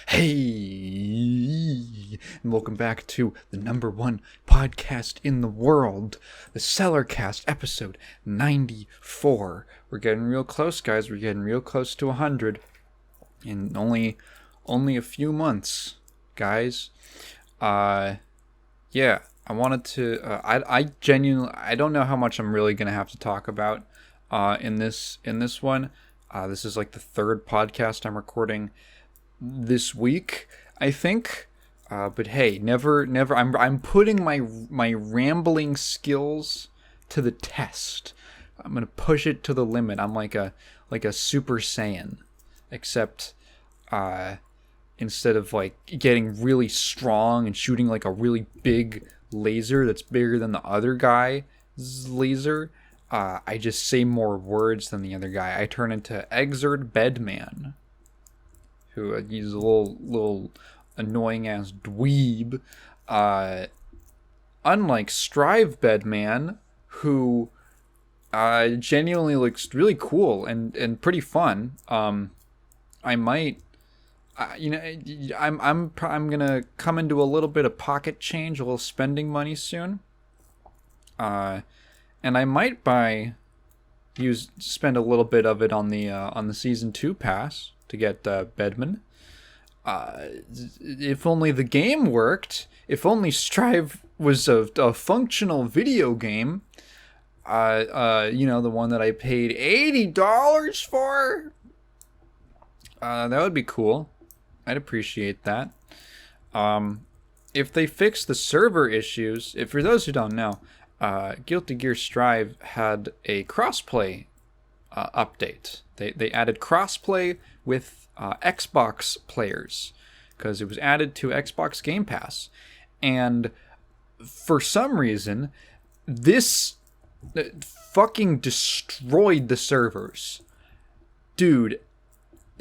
Hey, and welcome back to the #1 podcast in the world, the Cellarcast, episode 94. We're getting real close, guys. We're getting real close to 100 in only a few months, guys. Yeah, I wanted to. I genuinely, I don't know how much I'm really gonna have to talk about, in this one. This is like the third podcast I'm recording this week, I think. But hey, never. I'm putting my rambling skills to the test. I'm gonna push it to the limit. I'm like a Super Saiyan, except instead of like getting really strong and shooting like a really big laser that's bigger than the other guy's laser, I just say more words than the other guy. I turn into Exert Bedman, who he's a little annoying ass dweeb. Unlike Strive Bedman, who genuinely looks really cool and pretty fun. I might, I'm gonna come into a little bit of pocket change, a little spending money soon. And I might spend a little bit of it on the season 2 pass to get Bedman. If only the game worked. If only Strive was a functional video game. The one that I paid $80 for. That would be cool. I'd appreciate that. If they fix the server issues, if for those who don't know, Guilty Gear Strive had a crossplay update. They added crossplay with Xbox players because it was added to Xbox Game Pass, and for some reason, this fucking destroyed the servers, dude.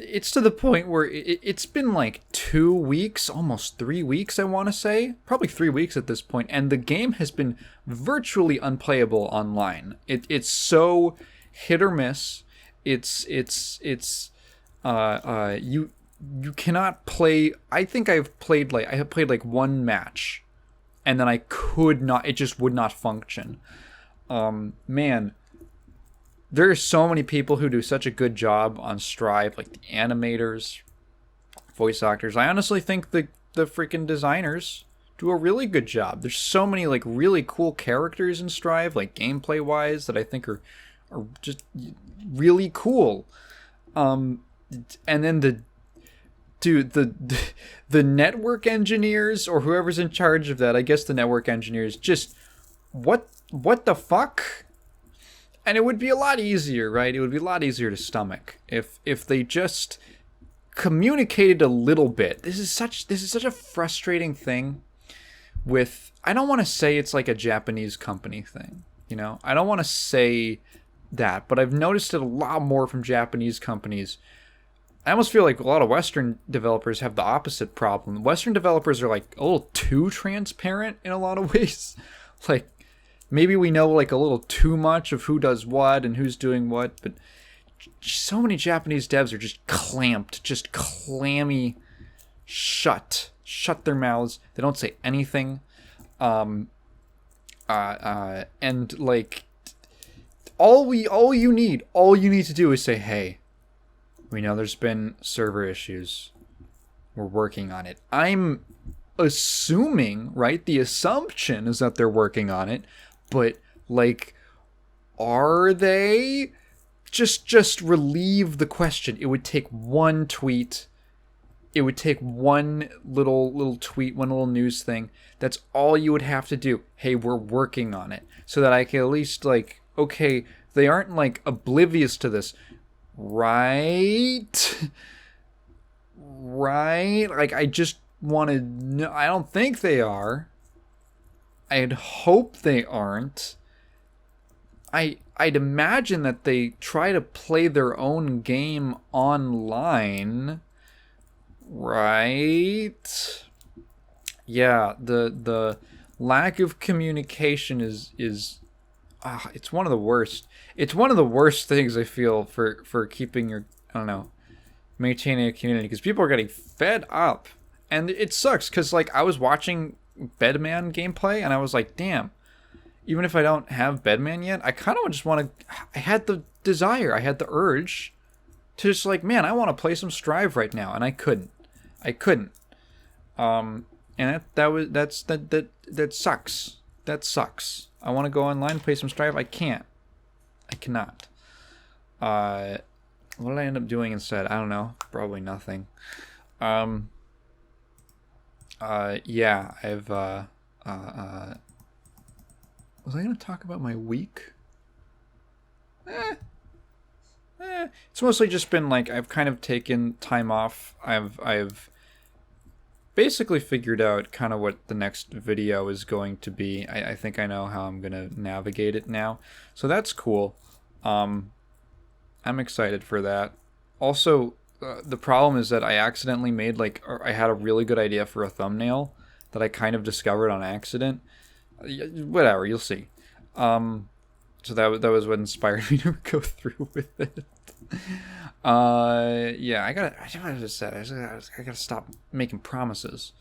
It's to the point where it's been like 2 weeks, almost 3 weeks, I want to say. Probably 3 weeks at this point, and the game has been virtually unplayable online. It's so hit or miss. You cannot play. I think I have played like one match, and then I could not. It just would not function. Man. There are so many people who do such a good job on Strive, like the animators, voice actors. I honestly think the freaking designers do a really good job. There's so many like really cool characters in Strive, like gameplay wise, that I think are just really cool. And then the network engineers, or whoever's in charge of that, I guess the network engineers, just what the fuck? And it would be a lot easier, right? It would be a lot easier to stomach if they just communicated a little bit. This is such a frustrating thing with, I don't want to say it's like a Japanese company thing, I don't want to say that, but I've noticed it a lot more from Japanese companies. I almost feel like a lot of Western developers have the opposite problem. Western developers are like a little too transparent in a lot of ways. Like, maybe we know like a little too much of who does what and who's doing what, but so many Japanese devs are just clamped, just clammy, shut their mouths. They don't say anything. And like all you need to do is say, hey, we know there's been server issues. We're working on it. I'm assuming, right? The assumption is that they're working on it. But, like, are they? Just relieve the question. It would take one tweet. It would take one little tweet, one little news thing. That's all you would have to do. Hey, we're working on it. So that I can at least, like, okay, they aren't, like, oblivious to this. Right? Right? Like, I just want to know. I don't think they are. I'd hope they aren't. I'd imagine that they try to play their own game online, right? Yeah, the lack of communication is it's one of the worst. It's one of the worst things, I feel, for keeping your, I don't know, maintaining a community because people are getting fed up, and it sucks because like I was watching Bedman gameplay and I was like, damn. Even if I don't have Bedman yet, I kind of just want to. I had the desire, I had the urge to just like, man, I want to play some Strive right now, and I couldn't. And that sucks. That sucks. I want to go online and play some Strive. I can't. I cannot. What did I end up doing instead? I don't know. Probably nothing. Yeah, I've was I gonna talk about my week? It's mostly just been like I've kind of taken time off. I've basically figured out kind of what the next video is going to be. I think I know how I'm gonna navigate it now, so that's cool. I'm excited for that. Also, the problem is that I accidentally made I had a really good idea for a thumbnail that I kind of discovered on accident. Whatever, you'll see. So that was what inspired me to go through with it. Yeah, I gotta stop making promises.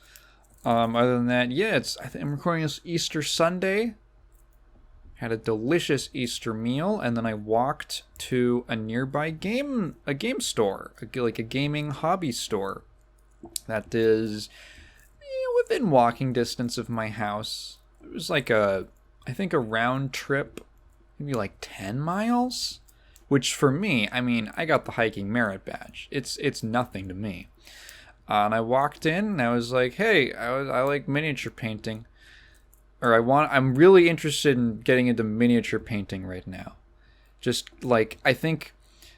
Other than that, yeah, I'm recording this Easter Sunday. Had a delicious Easter meal, and then I walked to a nearby game store, like a gaming hobby store that is within walking distance of my house. It was like I think a round trip, maybe like 10 miles, which for me, I mean, I got the hiking merit badge. It's nothing to me. And I walked in and I was like, hey, I like miniature painting. I'm really interested in getting into miniature painting right now. Just like, I think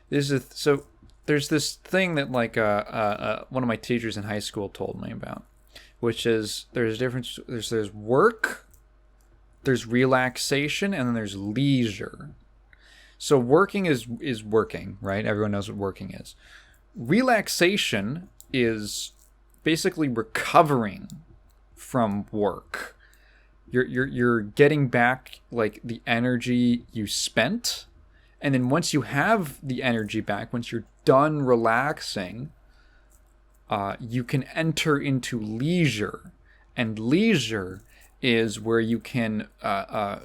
there's this thing that like one of my teachers in high school told me about, which is there's a difference. There's work, there's relaxation, and then there's leisure. So working is working, right? Everyone knows what working is. Relaxation is basically recovering from work. You're getting back like the energy you spent, and then once you have the energy back, once you're done relaxing, you can enter into leisure, and leisure is where you can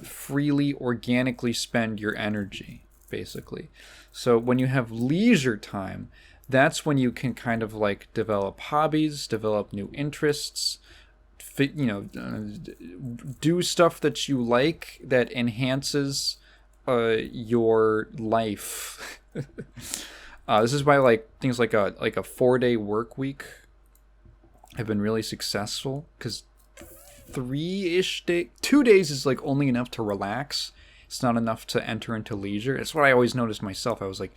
freely, organically spend your energy, basically. So when you have leisure time, that's when you can kind of like develop hobbies, develop new interests, do stuff that you like that enhances your life. This is why like things like a 4-day work week have been really successful, because 2 days is like only enough to relax. It's not enough to enter into leisure. That's what I always noticed myself. I was like,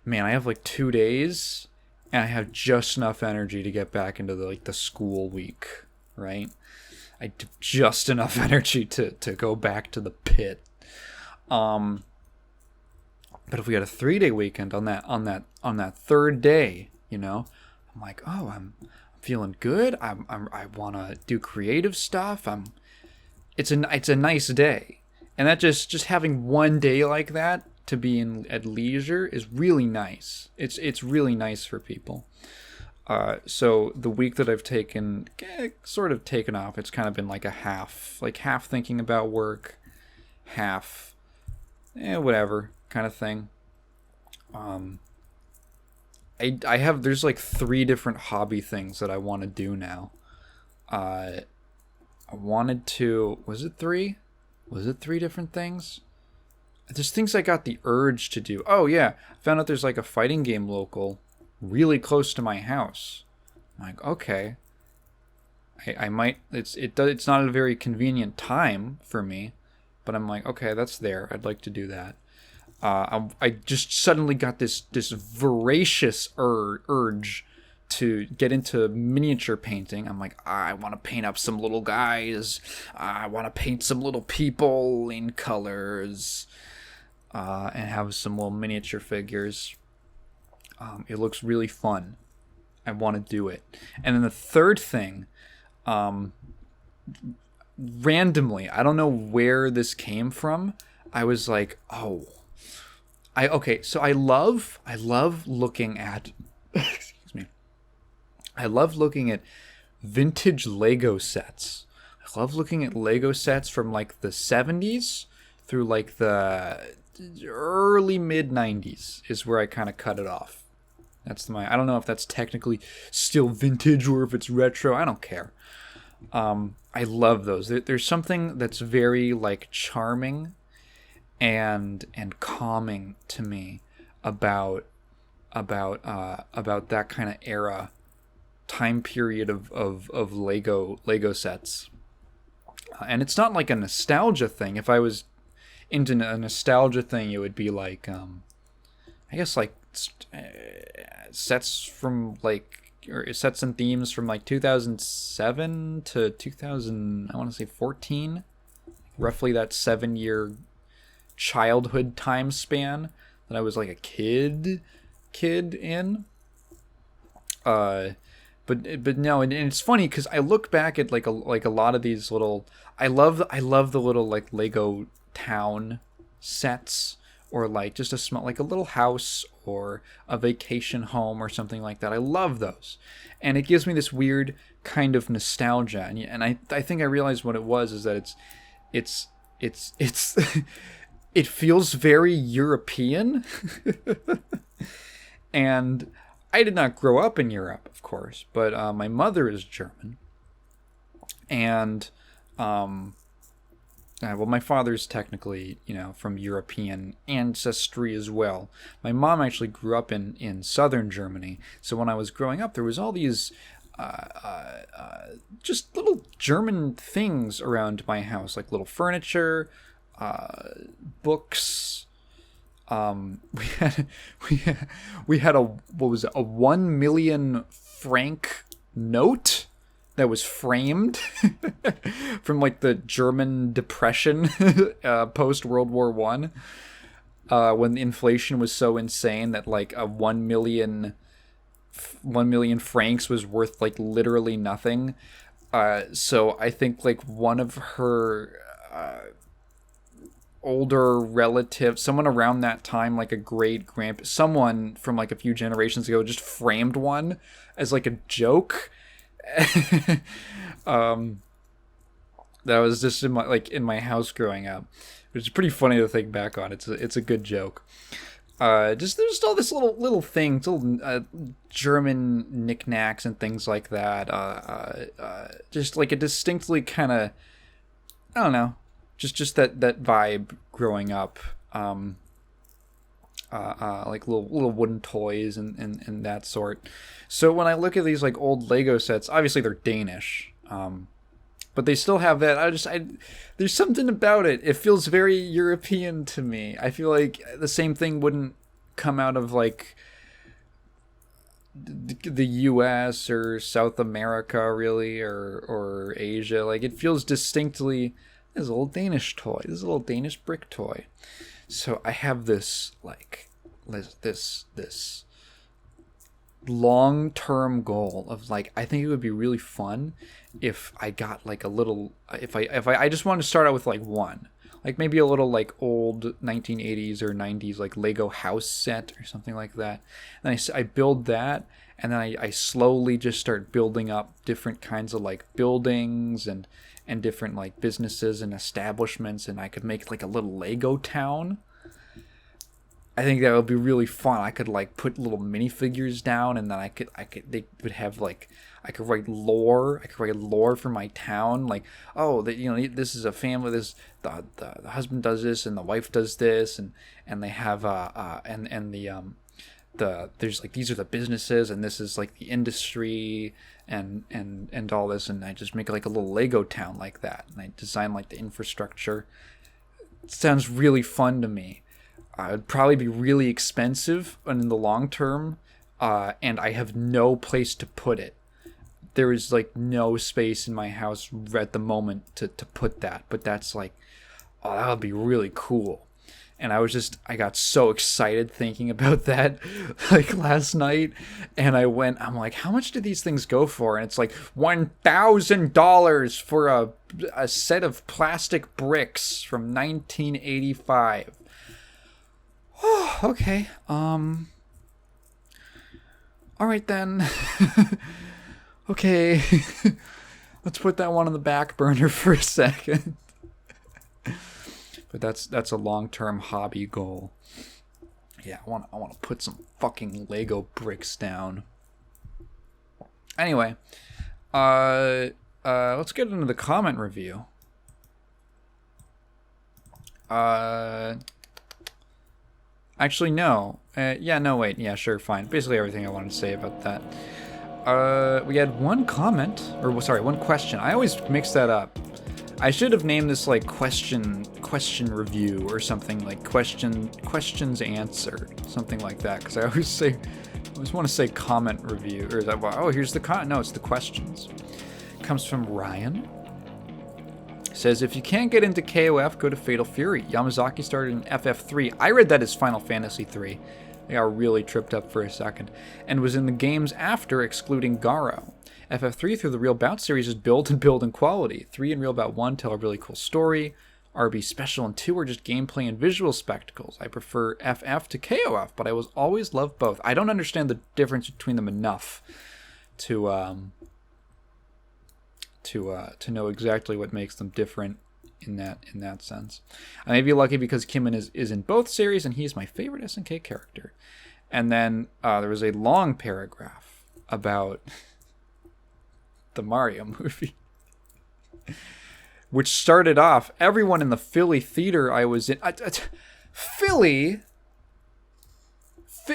man, I have like 2 days and I have just enough energy to get back into the school week. Right, I have just enough energy to go back to the pit. But if we had a 3-day weekend on that third day, I'm like, oh, I'm feeling good. I want to do creative stuff. It's a nice day, and that just having one day like that to be at leisure is really nice. It's really nice for people. So the week that I've taken off, it's kind of been like half thinking about work, half, whatever kind of thing. There's like 3 different hobby things that I want to do now. I wanted to, was it 3? Was it 3 different things? There's things I got the urge to do. Oh yeah, I found out there's like a fighting game local really close to my house. I'm like, okay, I might. It's not a very convenient time for me, but I'm like, okay, that's there. I'd like to do that. I just suddenly got this voracious urge to get into miniature painting. I'm like, I want to paint up some little guys. I want to paint some little people in colors, and have some little miniature figures. It looks really fun. I want to do it. And then the third thing, randomly, I don't know where this came from. I was like, so I love looking at excuse me. I love looking at vintage Lego sets. I love looking at Lego sets from like the 70s through like the early mid 90s is where I kind of cut it off. I don't know if that's technically still vintage or if it's retro. I don't care. I love those. There's something that's very like charming and calming to me about that kind of era, time period of Lego sets. And it's not like a nostalgia thing. If I was into a nostalgia thing, it would be like I guess like sets from like, or sets and themes from like 2007 to 2000, I want to say 14, roughly that 7-year childhood time span that I was like a kid in. But no, and it's funny because I look back at like a lot of these little, I love the little like Lego town sets, or like just a small, like a little house or a vacation home or something like that. I love those, and it gives me this weird kind of nostalgia. And I think I realized what it was is that it's it feels very European, and I did not grow up in Europe, of course, but my mother is German, and well, my father's technically, from European ancestry as well. My mom actually grew up in southern Germany, so when I was growing up, there was all these just little German things around my house, like little furniture, books. We had a, what was it, a 1 million franc note that was framed from like the German Depression, post World War One, when inflation was so insane that like a 1 million francs was worth like literally nothing. So I think like one of her older relatives, someone around that time, like a great grandpa, someone from like a few generations ago, just framed one as like a joke. That was just in my house growing up, which is pretty funny to think back on. It's a good joke. There's all this little things, little German knickknacks and things like that. Just like a distinctly kind of, I don't know, just that vibe growing up. Like little wooden toys and that sort. So when I look at these like old Lego sets, obviously they're Danish, but they still have that. There's something about it. It feels very European to me. I feel like the same thing wouldn't come out of like the U.S. or South America, really, or Asia. Like it feels distinctly. This is a little Danish toy. This is a little Danish brick toy. So I have this this long-term goal of like, I think it would be really fun if I got like a little, if I just wanted to start out with like one, like maybe a little like old 1980s or 90s like Lego house set or something like that. And I build that, and then I slowly just start building up different kinds of like buildings and different like businesses and establishments, and I could make like a little Lego town. I think that would be really fun. I could like put little minifigures down, and then they would have like, I could write lore. I could write lore for my town. Like, oh, this is a family. The husband does this, and the wife does this, and they have there's like, these are the businesses, and this is like the industry, and all this, and I just make like a little Lego town like that, and I design like the infrastructure. It sounds really fun to me. It'd probably be really expensive in the long term, and I have no place to put it. There is like no space in my house at the moment to put that, but that's like, oh, that would be really cool. And I got so excited thinking about that like last night, and I'm like, how much do these things go for? And it's like $1,000 for a set of plastic bricks from 1985. Oh, okay. All right then. Okay. Let's put that one on the back burner for a second. But that's a long-term hobby goal. Yeah, I want to put some fucking Lego bricks down. Anyway, let's get into the comment review. Actually, no. Yeah, sure, fine. Basically everything I wanted to say about that. We had one comment, or sorry, one question. I always mix that up. I should have named this like question review or something, like questions answered, something like that. Because I always want to say comment review, or is that, oh, here's the no, it's the questions. Comes from Ryan. Says, if you can't get into KOF, go to Fatal Fury. Yamazaki started in FF3. I read that as Final Fantasy 3. I got really tripped up for a second. And was in the games after, excluding Garo. FF3 through the Real Bout series is build in quality. 3 and Real Bout 1 tell a really cool story. RB Special and 2 are just gameplay and visual spectacles. I prefer FF to KOF, but I will always love both. I don't understand the difference between them enough to know exactly what makes them different in that sense. I may be lucky because Kimmin is in both series, and he's my favorite SNK character. And then there was a long paragraph about the Mario movie, which started off, everyone in the Philly theater I was in... Philly?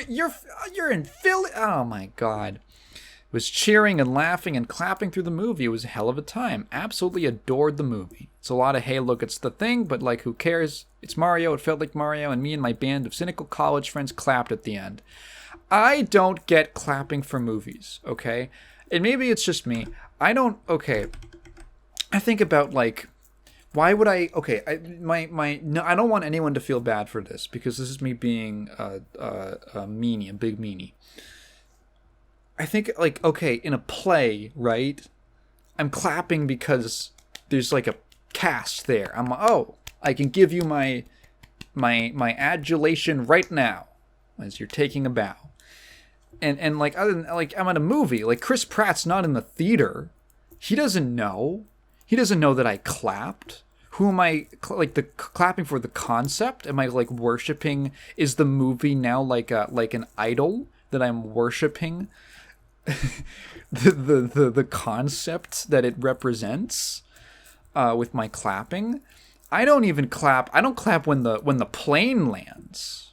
You're in Philly? Oh my god. Was cheering and laughing and clapping through the movie. It was a hell of a time. Absolutely adored the movie. It's a lot of, hey, look, it's the thing, but like, who cares? It's Mario. It felt like Mario, and me and my band of cynical college friends clapped at the end. I don't get clapping for movies, okay? And maybe it's just me. I think about, like, why would I... Okay, no, I don't want anyone to feel bad for this, because this is me being a meanie, a big meanie. I think, like, okay, in a play, right? I'm clapping because there's, like, a cast there. I'm like, oh, I can give you my adulation right now as you're taking a bow. And like, other than, like, I'm at a movie. Like, Chris Pratt's not in the theater. He doesn't know. He doesn't know that I clapped. Who am I, like, the clapping for the concept? Am I, like, worshiping? Is the movie now like an idol that I'm worshiping? the concept that it represents with my clapping. I don't even clap. I don't clap when the plane lands.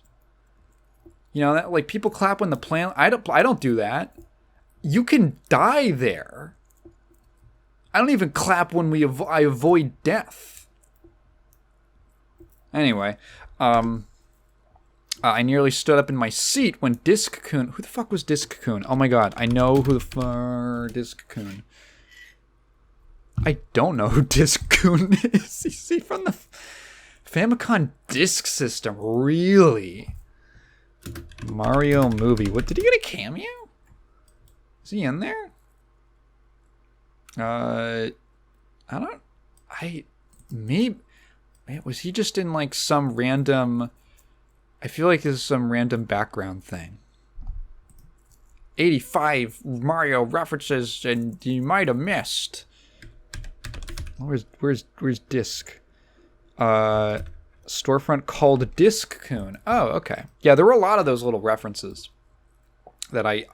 You know, that, like, people clap when the plane... I don't do that. You can die there. I don't even clap when I avoid death. Anyway, I nearly stood up in my seat when Disc-kun... Who the fuck was Disc-kun? Oh my god, I know who the fuck... Disc-kun. I don't know who Disc-kun is. Is he from the Famicom Disk System? Really? Mario movie. What, did he get a cameo? Is he in there? Maybe... Was he just in, like, some random... I feel like this is some random background thing. 85 Mario references, and you might have missed. Where's Disc? Storefront called Disc-kun. Oh, okay. Yeah, there were a lot of those little references that I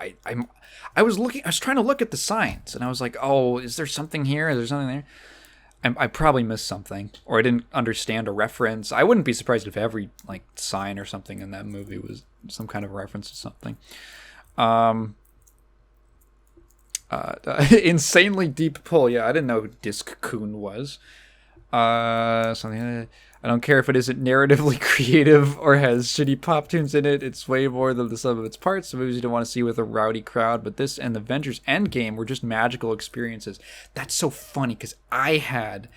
was trying to look at the signs, and I was like, oh, is there something here? Is there something there? I probably missed something, or I didn't understand a reference. I wouldn't be surprised if every, like, sign or something in that movie was some kind of reference to something. Insanely deep pull. Yeah, I didn't know who Disc-kun was. Something. I don't care if it isn't narratively creative or has shitty pop tunes in it. It's way more than the sum of its parts. The movies you don't want to see with a rowdy crowd, but this and the Avengers Endgame were just magical experiences. That's so funny because I had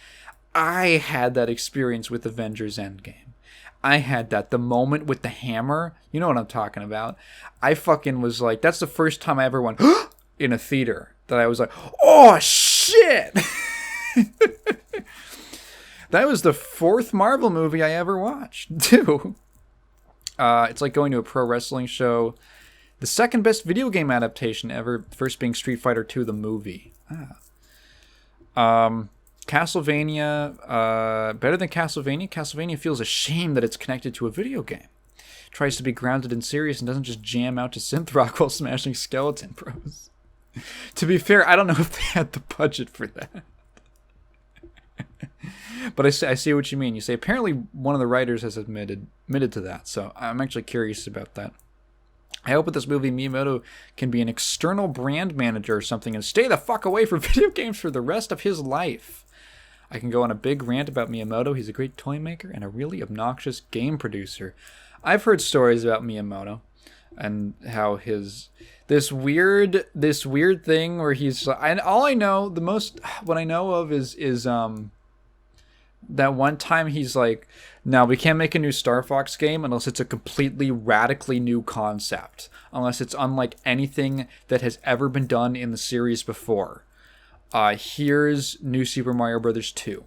that experience with Avengers Endgame. I had that. The moment with the hammer. You know what I'm talking about. I fucking was like, that's the first time I ever went in a theater that I was like, oh shit. That was the 4th Marvel movie I ever watched, too. It's like going to a pro wrestling show. The second best video game adaptation ever, first being Street Fighter 2 the movie. Castlevania, better than Castlevania. Castlevania feels ashamed that it's connected to a video game. Tries to be grounded and serious and doesn't just jam out to synth rock while smashing skeleton bros. To be fair, I don't know if they had the budget for that. But I see what you mean. You say apparently one of the writers has admitted to that, so I'm actually curious about that. I hope with this movie Miyamoto can be an external brand manager or something and stay the fuck away from video games for the rest of his life. I can go on a big rant about Miyamoto. He's a great toy maker and a really obnoxious game producer. I've heard stories about Miyamoto and how this weird thing where he's what I know of is that one time he's like, no, we can't make a new Star Fox game unless it's a completely radically new concept, unless it's unlike anything that has ever been done in the series before. Here's New Super Mario Bros. 2,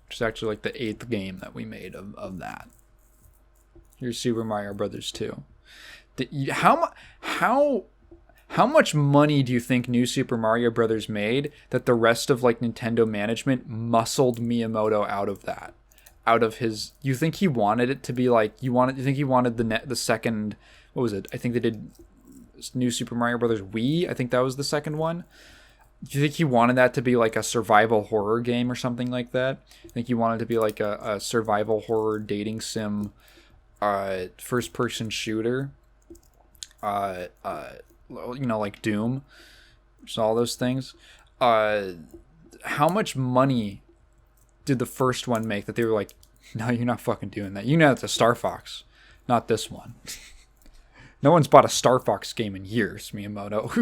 which is actually like the 8th game that we made of that. Here's Super Mario Bros. 2. How much money do you think New Super Mario Bros. Made that the rest of like Nintendo management muscled Miyamoto out of that? Out of his, you think he wanted it to be like, you think he wanted the second, what was it? I think they did New Super Mario Bros. Wii. I think that was the second one. Do you think he wanted that to be like a survival horror game or something like that? I think he wanted it to be like a survival horror dating sim, first person shooter, like Doom, just all those things. How much money did the first one make that they were like, no, you're not fucking doing that. You know it's a Star Fox, not this one. No one's bought a Star Fox game in years, Miyamoto.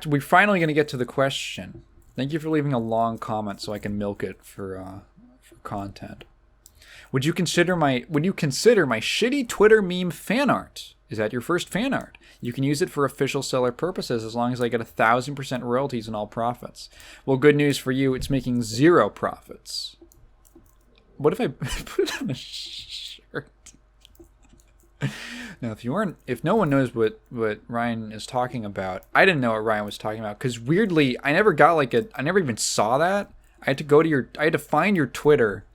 We're finally going to get to the question. Thank you for leaving a long comment so I can milk it for content. Would you consider my shitty Twitter meme fan art? Is that your first fan art? You can use it for official seller purposes as long as I get 1,000% royalties on all profits. Well, good news for you, it's making 0 profits. What if I put it on a shirt? Now, if no one knows what Ryan is talking about, I didn't know what Ryan was talking about because weirdly, I never even saw that. I had to find your Twitter.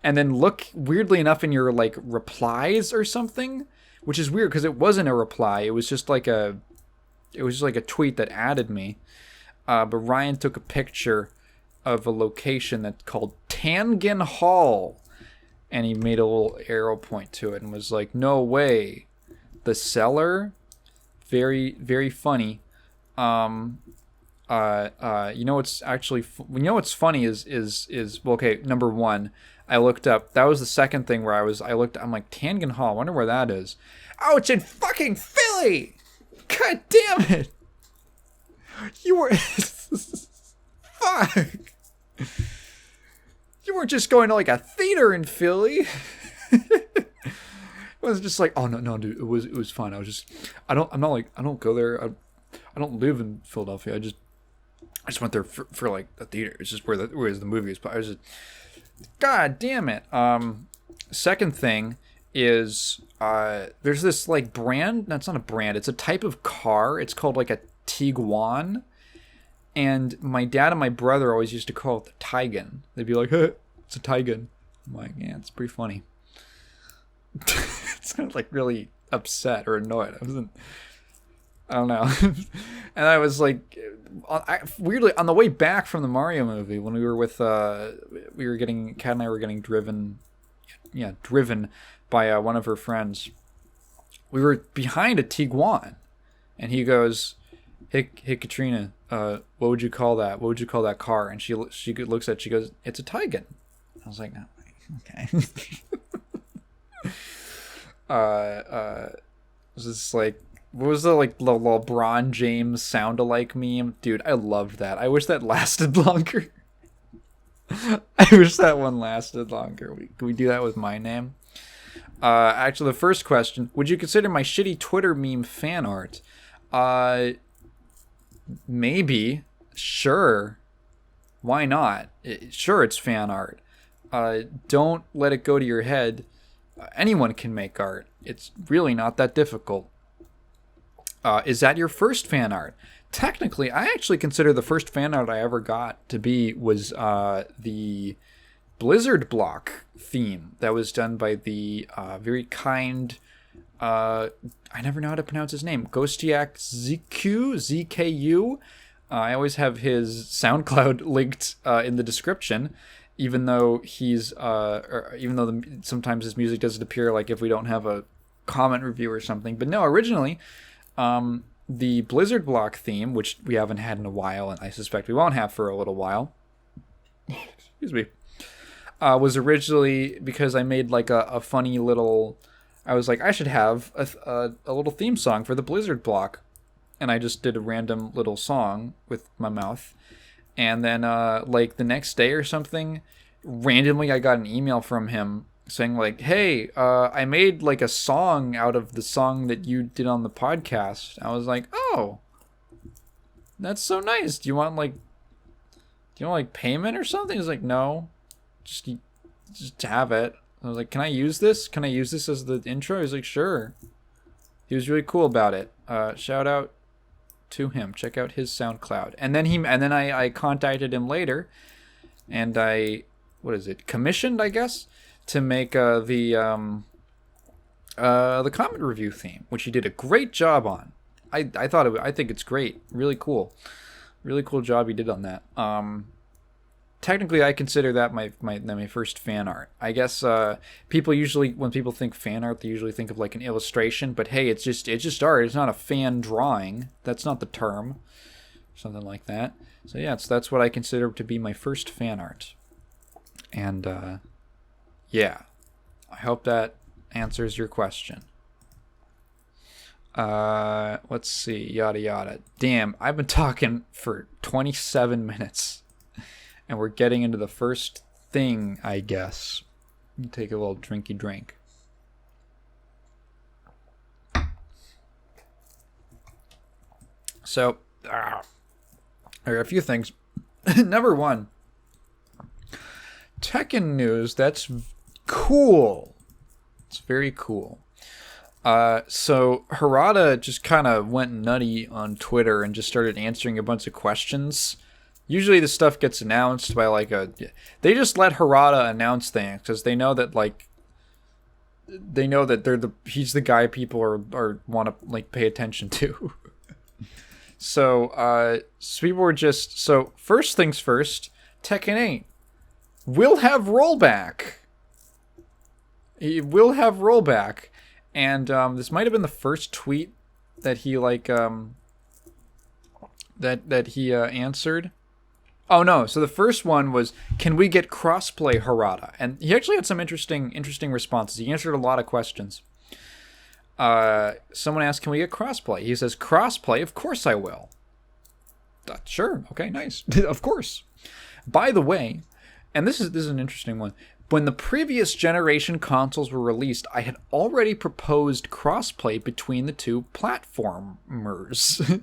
And then look weirdly enough in your like replies or something, which is weird because it wasn't a reply. It was just like a tweet that added me. But Ryan took a picture of a location that's called Tekken Hall, and he made a little arrow point to it and was like, "No way, the Cellar, very very funny." What's actually what's funny is well, okay, number one, I looked up, that was the second thing where I'm like, Tekken Hall, I wonder where that is. Oh, it's in fucking Philly. God damn it. You were fuck. You weren't just going to like a theater in Philly. It was just like, oh no dude, it was fun. I don't go there. I don't live in Philadelphia. I just went there for like a theater. It's just where the movie is. But I was just, God damn it. Second thing is there's this like brand. No, it's not a brand. It's a type of car. It's called like a Tiguan. And my dad and my brother always used to call it the Tekken. They'd be like, hey, it's a Tekken. I'm like, yeah, it's pretty funny. It's kind of like really upset or annoyed. I don't know. And I was like, weirdly, on the way back from the Mario movie, when we were with, Kat and I were getting driven by one of her friends. We were behind a Tiguan, and he goes, hey Katrina, what would you call that? What would you call that car? And she looks at it, she goes, it's a Tekken. I was like, oh, okay. Was this like, what was the like LeBron James sound-alike meme? Dude, I loved that. I wish that lasted longer. I wish that one lasted longer. Can we do that with my name? Actually, the first question, would you consider my shitty Twitter meme fan art? Maybe. Sure. Why not? Sure, it's fan art. don't let it go to your head. Anyone can make art. It's really not that difficult. Is that your first fan art? Technically, I actually consider the first fan art I ever got to be was the Blizzard block theme that was done by the very kind, I never know how to pronounce his name, Ghostiak ZKU. I always have his SoundCloud linked in the description, even though sometimes his music doesn't appear, like if we don't have a comment review or something. But no, originally, the Blizzard block theme, which we haven't had in a while, and I suspect we won't have for a little while, excuse me, was originally because I made like a funny little, I was like, I should have a little theme song for the Blizzard block. And I just did a random little song with my mouth. And then like the next day or something, randomly I got an email from him saying like, hey, I made like a song out of the song that you did on the podcast. I was like, oh, that's so nice. Do you want payment or something? He's like, no, just have it. I was like, can I use this? Can I use this as the intro? He's like, sure. He was really cool about it. Shout out to him. Check out his SoundCloud. And then I contacted him later, and I commissioned, I guess, to make the comment review theme, which he did a great job on. I think it's great. Really cool job he did on that. Technically, I consider that my first fan art. I guess people usually, when people think fan art, they usually think of like an illustration. But hey, it's just art. It's not a fan drawing. That's not the term. Something like that. So yeah, that's what I consider to be my first fan art. And yeah, I hope that answers your question. Let's see, yada yada. Damn, I've been talking for 27 minutes. And we're getting into the first thing, I guess. Take a little drinky drink. So, there are a few things. Number one, Tekken news. That's cool. It's very cool. So Harada just kind of went nutty on Twitter and just started answering a bunch of questions. Usually this stuff gets announced by they just let Harada announce things because they know that he's the guy people are want to like pay attention to. So people were so first things first, Tekken 8 will have rollback. It will have rollback, and this might have been the first tweet that he answered. Oh no! So the first one was, "Can we get crossplay, Harada?" And he actually had some interesting responses. He answered a lot of questions. Someone asked, "Can we get crossplay?" He says, "Crossplay, of course I will." Sure. Okay. Nice. Of course. By the way, and this is an interesting one. When the previous generation consoles were released, I had already proposed crossplay between the two platformers.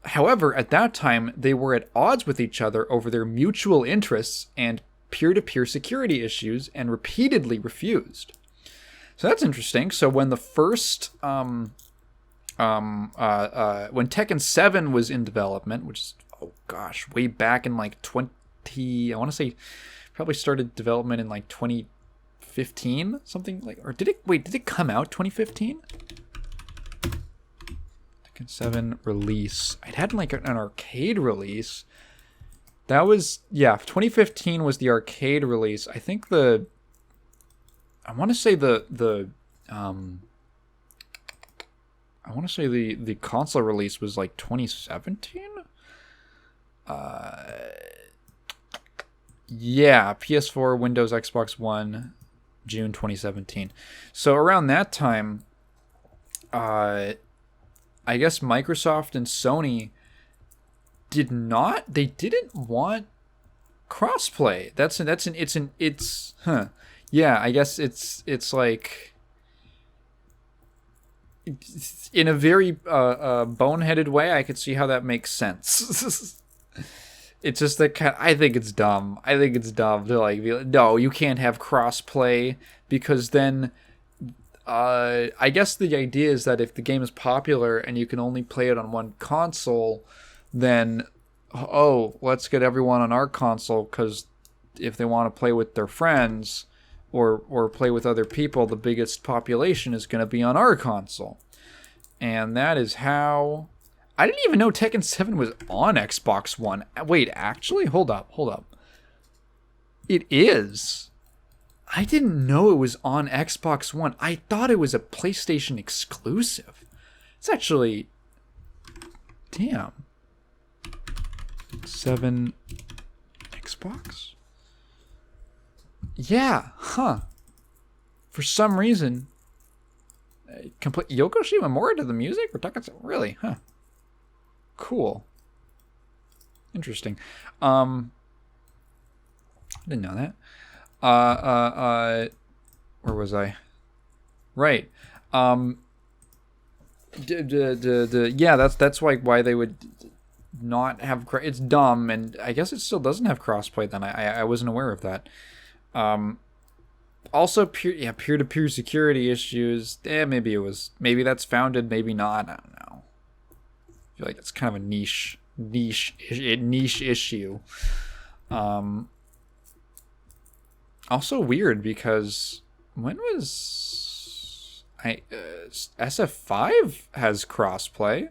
However, at that time, they were at odds with each other over their mutual interests and peer-to-peer security issues and repeatedly refused. So that's interesting. So when the first, when Tekken 7 was in development, which is, way back in like I want to say, probably started development in like 2015, something like, or did it come out 2015? 7 release. It had like an arcade release. That was 2015 was the arcade release. I think I want to say the console release was like 2017. PS4, Windows, Xbox One, June 2017. So around that time, I guess Microsoft and Sony didn't want crossplay. I guess it's like, in a very boneheaded way, I could see how that makes sense. It's just that I think it's dumb. I think it's dumb to like be like, no, you can't have crossplay because then I guess the idea is that if the game is popular and you can only play it on one console, then let's get everyone on our console because if they want to play with their friends or play with other people, the biggest population is going to be on our console. And that is how... I didn't even know Tekken 7 was on Xbox One. Wait, actually? Hold up. It is. I didn't know it was on Xbox One. I thought it was a PlayStation exclusive. It's actually... Damn. 7 Xbox? Yeah, huh. For some reason... Complete Yoko Shimomura to the music? We're talking... Really? Huh. Cool. Interesting. I didn't know that. Where was I? Right. Yeah, that's why they would not have... It's dumb, and I guess it still doesn't have crossplay then. I wasn't aware of that. Also, peer-to-peer security issues. Maybe that's founded, maybe not. I don't know. I feel like it's kind of a niche issue. Also weird because when was SF5 has crossplay?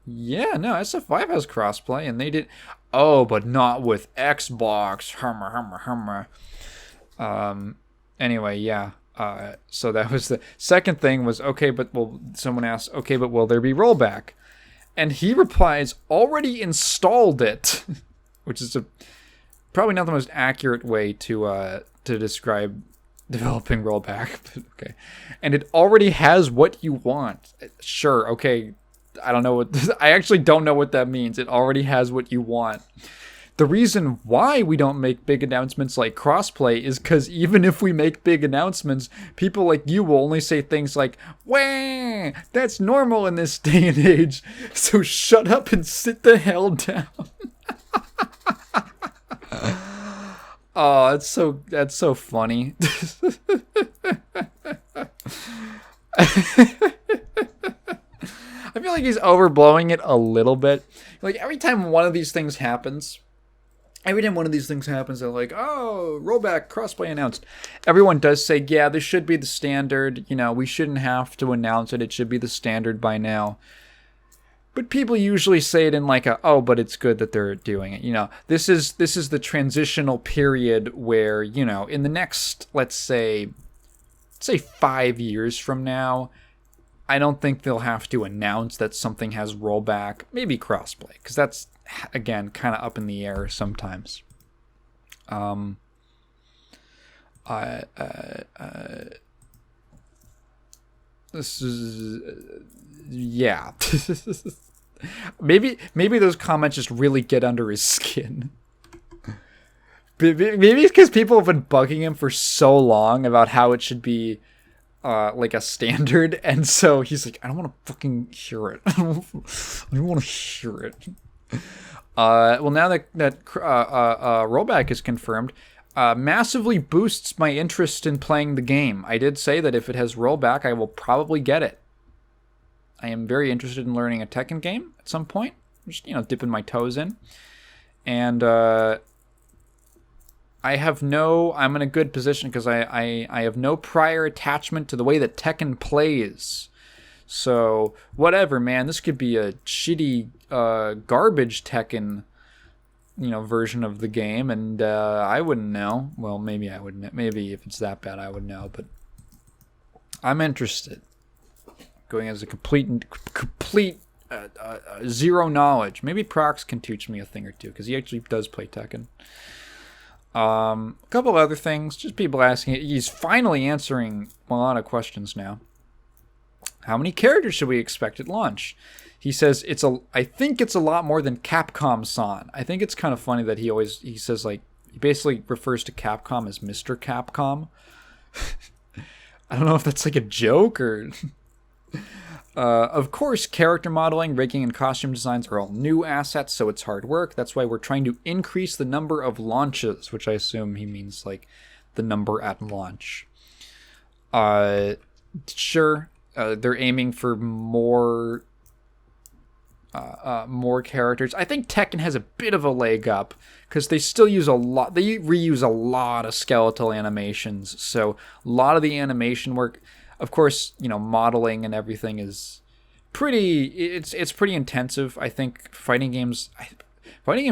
Yeah, no, SF5 has crossplay, and they did. Oh, but not with Xbox. Hummer. Anyway, yeah. So that was the second thing was, someone asked, but will there be rollback? And he replies, already installed it, which is probably not the most accurate way to describe developing rollback. But okay. And it already has what you want. Sure. Okay. I actually don't know what that means. It already has what you want. The reason why we don't make big announcements like crossplay is because even if we make big announcements, people like you will only say things like, "Wah, that's normal in this day and age, so shut up and sit the hell down." Oh, that's so funny. I feel like he's overblowing it a little bit. Like every time one of these things happens, they're like, oh, rollback, crossplay announced. Everyone does say, yeah, this should be the standard. We shouldn't have to announce it. It should be the standard by now. But people usually say it in like but it's good that they're doing it. This is the transitional period where, in the next, let's say 5 years from now, I don't think they'll have to announce that something has rollback, maybe crossplay, because that's, again, kind of up in the air sometimes. This is, yeah. maybe those comments just really get under his skin. Maybe it's because people have been bugging him for so long about how it should be like a standard, and so he's like, I don't want to fucking hear it. I don't want to hear it. Well, now that rollback is confirmed, massively boosts my interest in playing the game. I did say that if it has rollback, I will probably get it. I am very interested in learning a Tekken game at some point. Just, dipping my toes in. And I'm in a good position because I have no prior attachment to the way that Tekken plays. So, whatever, man. This could be a shitty, garbage Tekken, version of the game, and I wouldn't know. Well, maybe I wouldn't. Maybe if it's that bad, I would know. But I'm interested. Going as a complete zero knowledge. Maybe Prox can teach me a thing or two because he actually does play Tekken. A couple other things, just people asking. He's finally answering a lot of questions now. How many characters should we expect at launch? He says I think it's a lot more than Capcom-san. I think it's kind of funny that he says, like, he basically refers to Capcom as Mr. Capcom. I don't know if that's like a joke or Of course, character modeling, rigging, and costume designs are all new assets, so it's hard work. That's why we're trying to increase the number of launches, which I assume he means like the number at launch. Sure, they're aiming for more characters. I think Tekken has a bit of a leg up because they still use a lot. They reuse a lot of skeletal animations, so a lot of the animation work. Of course, modeling and everything is pretty. It's pretty intensive. I think fighting games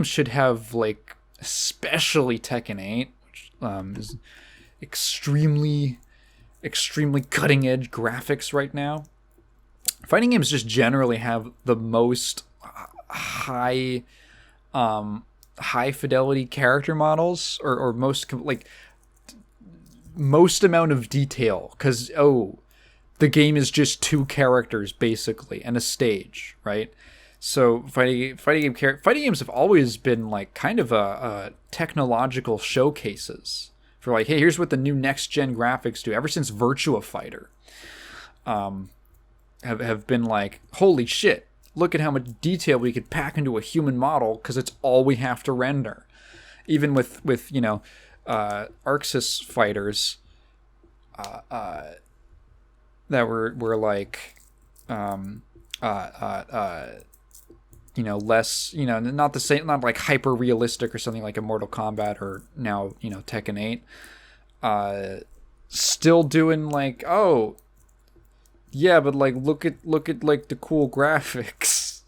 should have like, especially Tekken 8, which is extremely cutting edge graphics right now. Fighting games just generally have the most high fidelity character models, or most amount of detail, because the game is just 2 characters basically and a stage, right? So fighting games have always been like kind of a technological showcases for like, hey, here's what the new next gen graphics do. Ever since Virtua Fighter, have been like, holy shit, look at how much detail we could pack into a human model because it's all we have to render. Even with Arxis fighters that were like less, not the same, not like hyper realistic or something like a Mortal Kombat or now Tekken 8, still doing like, oh yeah, but like look at like the cool graphics.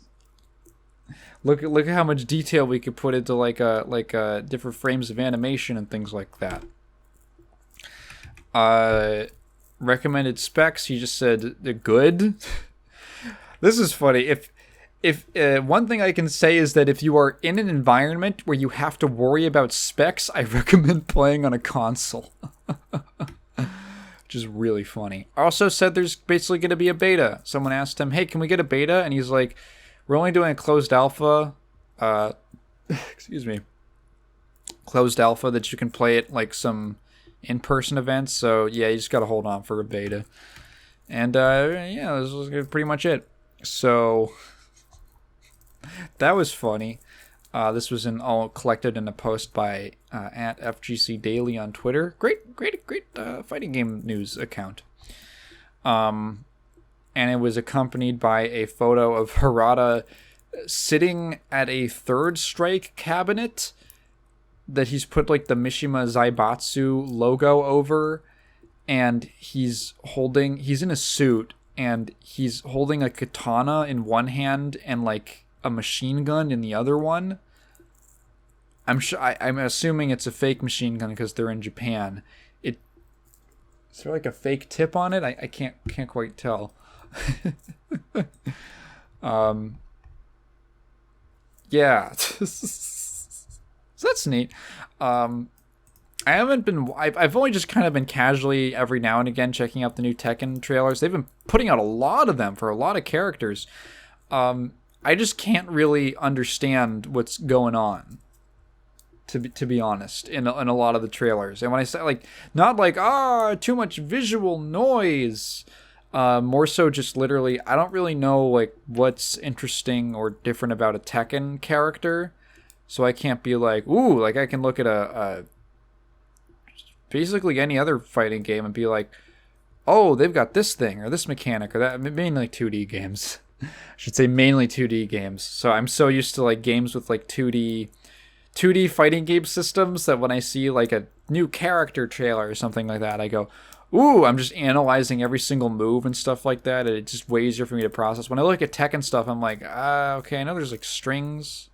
Look at how much detail we could put into like different frames of animation and things like that. Recommended specs, he just said they're good. This is funny. If one thing I can say is that if you are in an environment where you have to worry about specs, I recommend playing on a console. Which is really funny. Also said there's basically going to be a beta. Someone asked him, hey, can we get a beta? And he's like, we're only doing a closed alpha. Excuse me. Closed alpha that you can play at like some in-person events. So yeah, you just got to hold on for a beta. And yeah, this was pretty much it. So that was funny. This was all collected in a post by at FGC Daily on Twitter. Great fighting game news account. And it was accompanied by a photo of Harada sitting at a third strike cabinet that he's put like the Mishima Zaibatsu logo over, and he's in a suit and he's holding a katana in one hand and like a machine gun in the other one. I'm assuming it's a fake machine gun because they're in Japan. Is there like a fake tip on it? I can't quite tell. Yeah. So that's neat. I've only just kind of been casually every now and again checking out the new Tekken trailers. They've been putting out a lot of them for a lot of characters. I just can't really understand what's going on, to be honest, in a lot of the trailers. And when I say like, not like too much visual noise, more so just literally, I don't really know like what's interesting or different about a Tekken character. So I can't be like, ooh, like I can look at a basically any other fighting game and be like, oh, they've got this thing or this mechanic or that. Mainly 2D games. I should say mainly 2D games. So I'm so used to like games with like 2D fighting game systems that when I see like a new character trailer or something like that, I go, ooh, I'm just analyzing every single move and stuff like that. And it's just way easier for me to process. When I look at Tekken stuff, I'm like, okay, I know there's like strings.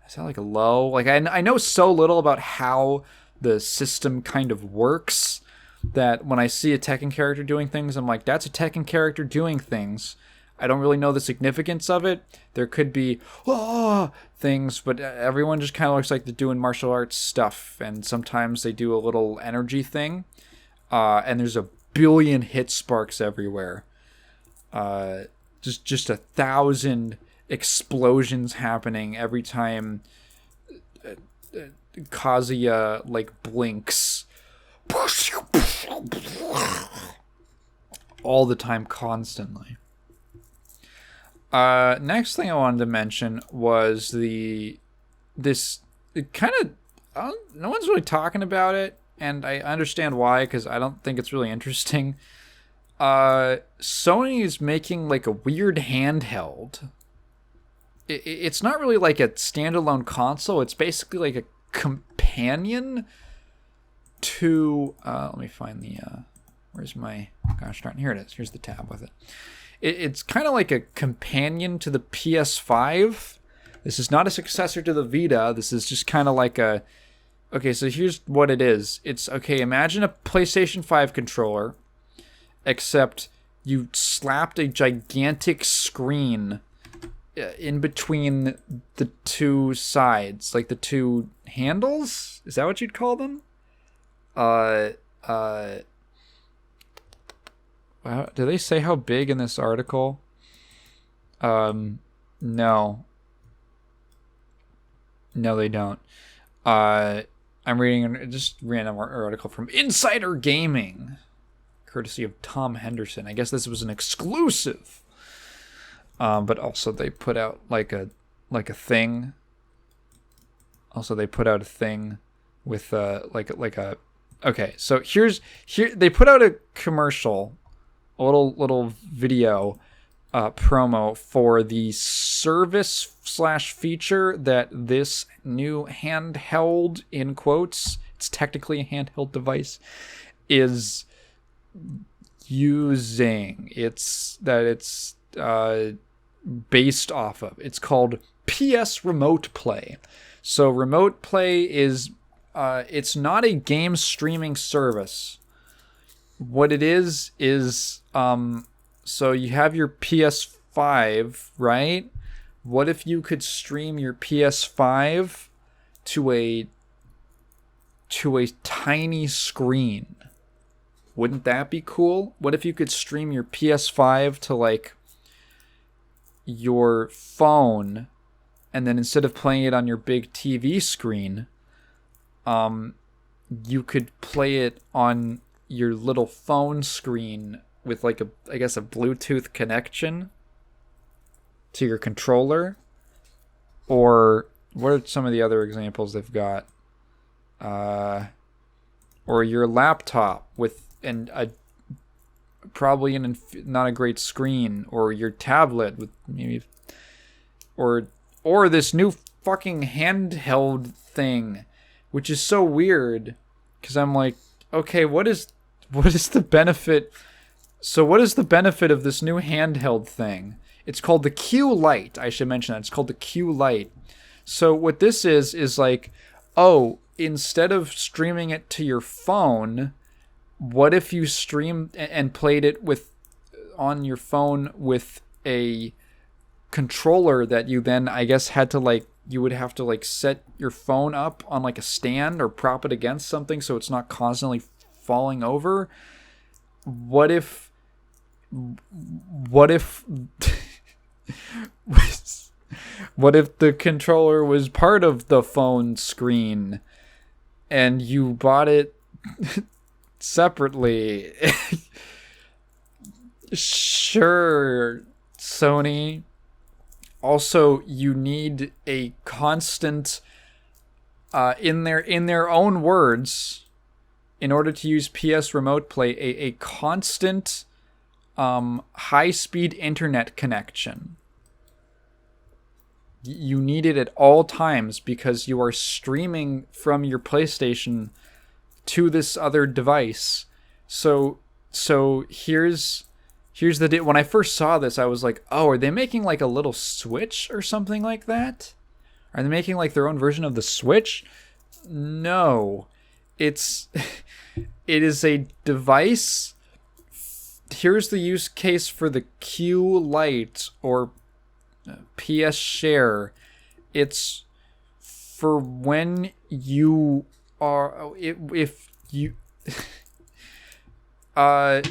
Is that like a low? Like I know so little about how the system kind of works that when I see a Tekken character doing things, I'm like, that's a Tekken character doing things. I don't really know the significance of it. There could be things, but everyone just kind of looks like they're doing martial arts stuff, and sometimes they do a little energy thing, and there's a billion hit sparks everywhere. Just 1,000 explosions happening every time Kazuya like blinks. All the time, constantly. Next thing I wanted to mention was this kind of no one's really talking about it, and I understand why because I don't think it's really interesting. Sony is making like a weird handheld. It's not really like a standalone console. It's basically like a companion to. Let me find the. Where's my? Gosh darn! Here it is. Here's the tab with it. It's kind of like a companion to the PS5. This is not a successor to the Vita. This is just kind of like a. Okay, so here's what it is. It's okay. Imagine a PlayStation 5 controller, except you slapped a gigantic screen in between the two sides, like the two handles. Is that what you'd call them? Do they say how big in this article? No. No, they don't. I'm reading just a random article from Insider Gaming, courtesy of Tom Henderson. I guess this was an exclusive. But also they put out like a thing. Also they put out a thing with like a. Okay, so here they put out a commercial, a little video promo for the service / feature that this new handheld, in quotes, it's technically a handheld device, is using. It's based off of. It's called PS Remote Play. So Remote Play is it's not a game streaming service. What it is so you have your PS5, right? What if you could stream your PS5 to a tiny screen? Wouldn't that be cool? What if you could stream your PS5 to like your phone, and then instead of playing it on your big TV screen, you could play it on your little phone screen with like a Bluetooth connection to your controller? Or what are some of the other examples they've got? Or your laptop with probably not a great screen, or your tablet with maybe, or this new fucking handheld thing, which is so weird because I'm like, okay, what is the benefit? So what is the benefit of this new handheld thing? It's called the Q Lite. I should mention that. It's called the Q Lite. So what this is like, oh, instead of streaming it to your phone, what if you streamed and played it on your phone with a controller that you then, I guess, you would have to set your phone up on like a stand or prop it against something so it's not constantly falling over? What if what if the controller was part of the phone screen and you bought it separately? Sure, Sony. Also, you need a constant, in their own words, in order to use PS Remote Play, a constant high-speed internet connection. You need it at all times because you are streaming from your PlayStation to this other device. So here's the deal. When I first saw this, I was like, oh, are they making like a little Switch or something like that? Are they making like their own version of the Switch? No. It is a device. Here's the use case for the Q Lite or PS Share. It's for when you are, if you I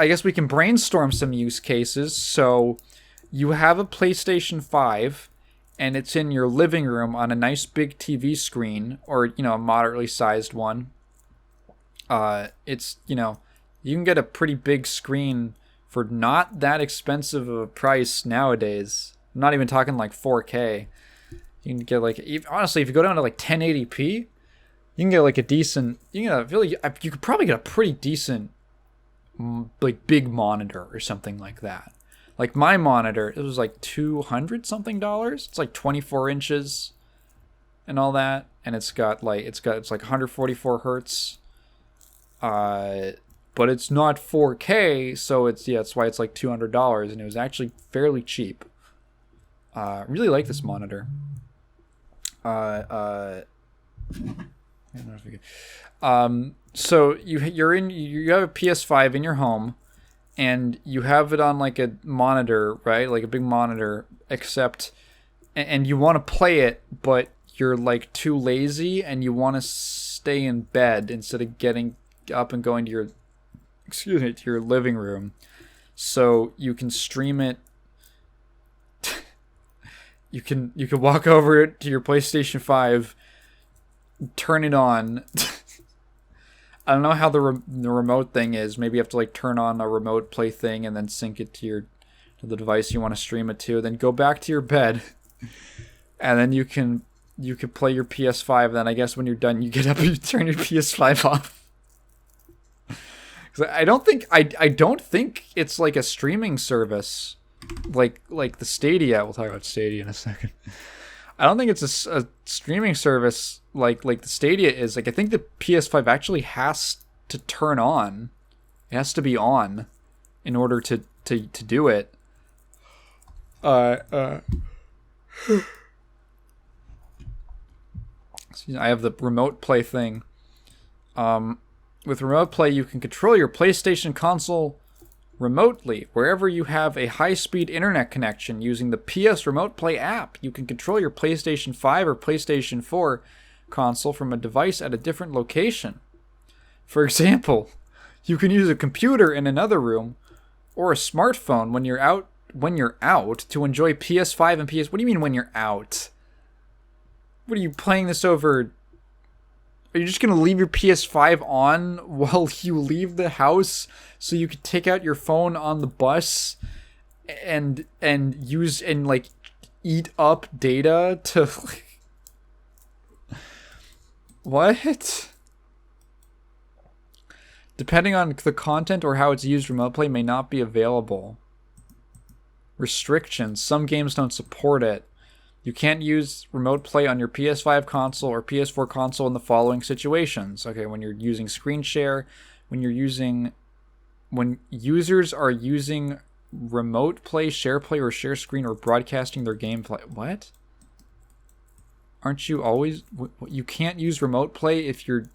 guess we can brainstorm some use cases. So you have a PlayStation 5 and it's in your living room on a nice big TV screen, or a moderately sized one. It's you can get a pretty big screen for not that expensive of a price nowadays. I'm not even talking like 4K. You can get like, honestly, if you go down to like 1080p, you can get like a decent, you could probably get a pretty decent like big monitor or something like that. Like my monitor, it was like $200 something. It's like 24 inches and all that, and it's like 144 hertz. But it's not 4K, so that's why it's like $200, and it was actually fairly cheap. Really like this monitor. So you have a PS5 in your home, and you have it on like a monitor, right? Like a big monitor, and you want to play it, but you're like too lazy and you want to stay in bed instead of getting up and going to your living room. So you can stream it. You can walk over to your PlayStation 5, turn it on. I don't know how the remote thing is. Maybe you have to like turn on a remote play thing and then sync it to the device you want to stream it to. Then go back to your bed, and then you can play your PS5. Then I guess when you're done, you get up and you turn your PS5 off. I don't think it's like a streaming service, like the Stadia. We'll talk about Stadia in a second. I don't think it's a streaming service like the Stadia is. Like I think the PS5 actually has to turn on. It has to be on in order to do it. Excuse me, I have the remote play thing. With remote play, you can control your PlayStation console remotely. Wherever you have a high-speed internet connection using the PS Remote Play app, you can control your PlayStation 5 or PlayStation 4 console from a device at a different location. For example, you can use a computer in another room or a smartphone when you're out to enjoy PS5 and PS. What do you mean when you're out? What are you playing this over? Are you just going to leave your PS5 on while you leave the house so you could take out your phone on the bus and use and like eat up data to what? Depending on the content or how it's used, remote play may not be available. Restrictions. Some games don't support it. You can't use remote play on your PS5 console or PS4 console in the following situations. Okay, when you're using screen share, when users are using remote play, share play, or share screen, or broadcasting their gameplay. What? Aren't you always... You can't use remote play if you're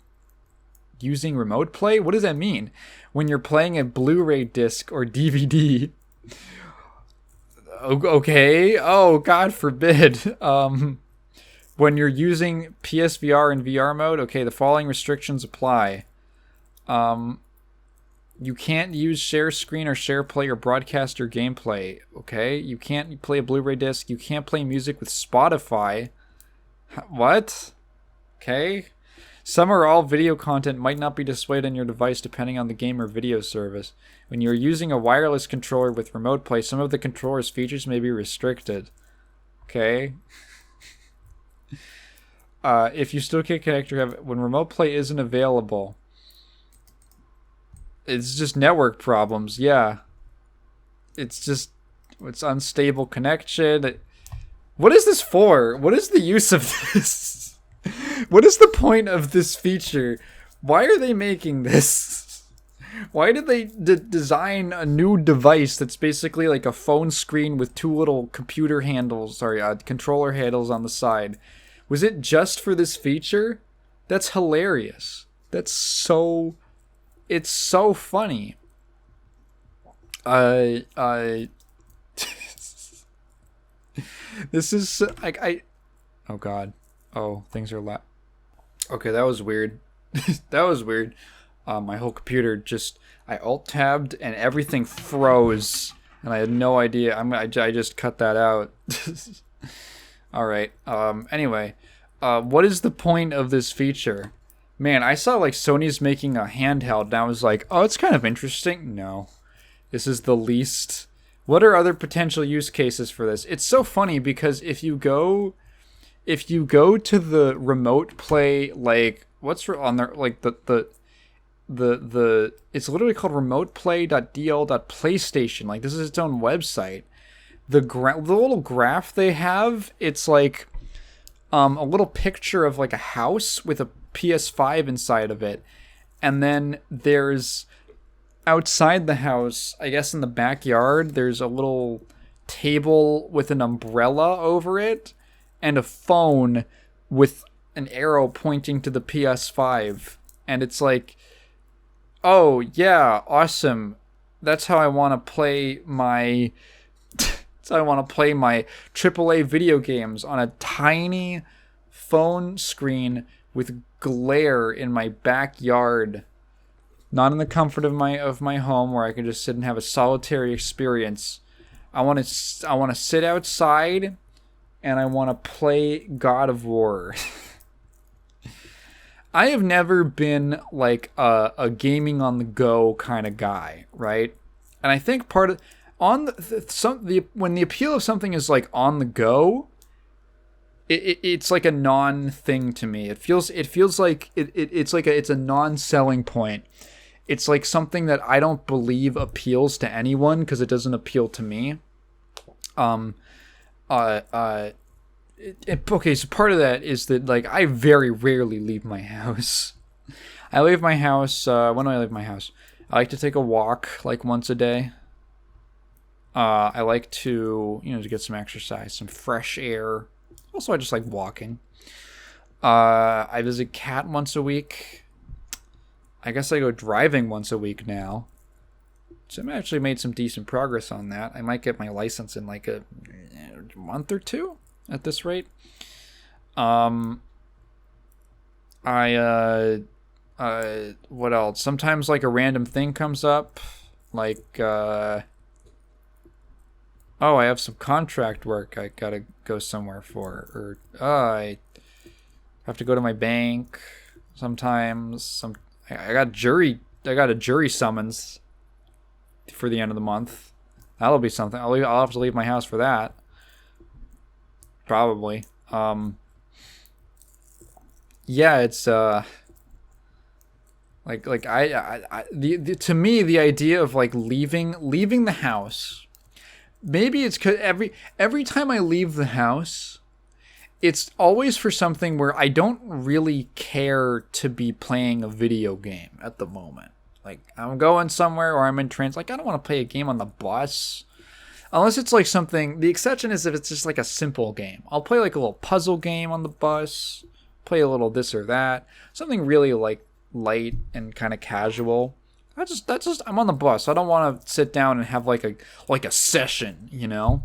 using remote play? What does that mean? When you're playing a Blu-ray disc or DVD... Okay. Oh, God forbid. When you're using PSVR and VR mode, okay, the following restrictions apply. You can't use share screen or share play or broadcast your gameplay. Okay, you can't play a Blu-ray disc. You can't play music with Spotify. What? Okay. Some or all video content might not be displayed on your device depending on the game or video service. When you're using a wireless controller with remote play, some of the controller's features may be restricted. Okay. If you still can't connect when remote play isn't available, it's just network problems. Yeah. It's unstable connection. What is this for? What is the use of this? What is the point of this feature? Why are they making this? Why did they design a new device that's basically like a phone screen with two little controller handles on the side? Was it just for this feature? That's hilarious. It's so funny. This is like oh God. Oh, things are okay, that was weird. That was weird. My whole computer I alt-tabbed and everything froze. And I had no idea. I just cut that out. Alright. Anyway. What is the point of this feature? Man, I saw like Sony's making a handheld and I was like, oh, it's kind of interesting. No. This is the least. What are other potential use cases for this? It's so funny because if you go to the remote play, like what's on there, like the it's literally called remoteplay.dl.playstation. Like this is its own website. The little graph they have, it's like a little picture of like a house with a PS5 inside of it, and then there's outside the house, I guess in the backyard, there's a little table with an umbrella over it and a phone with an arrow pointing to the PS5. And it's like, oh, yeah, awesome. That's how I want to play my... that's how I want to play my AAA video games on a tiny phone screen with glare in my backyard. Not in the comfort of my home where I can just sit and have a solitary experience. I want to sit outside and I want to play God of War. I have never been like a gaming on the go kind of guy, right? And I think part of when the appeal of something is like on the go, it's like a non-thing to me. It feels like it's a non-selling point. It's like something that I don't believe appeals to anyone because it doesn't appeal to me. Okay, so part of that is that like I very rarely leave my house. I leave my house. When do I leave my house? I like to take a walk like once a day. I like to to get some exercise, some fresh air. Also, I just like walking. I visit Cat once a week. I guess I go driving once a week now. So I've actually made some decent progress on that. I might get my license in like a month or two at this rate. What else? Sometimes like a random thing comes up. Like, oh, I have some contract work I gotta go somewhere for. Or, I have to go to my bank sometimes. I got a jury summons for the end of the month. That'll be something. I'll have to leave my house for that. Probably. Yeah, it's to me the idea of like leaving the house. Maybe it's 'cause every time I leave the house, it's always for something where I don't really care to be playing a video game at the moment. Like, I'm going somewhere or I'm in trance. Like, I don't want to play a game on the bus. Unless it's like something... The exception is if it's just like a simple game. I'll play like a little puzzle game on the bus. Play a little this or that. Something really like light and kind of casual. That's just... I'm on the bus. I don't want to sit down and have like a session, you know?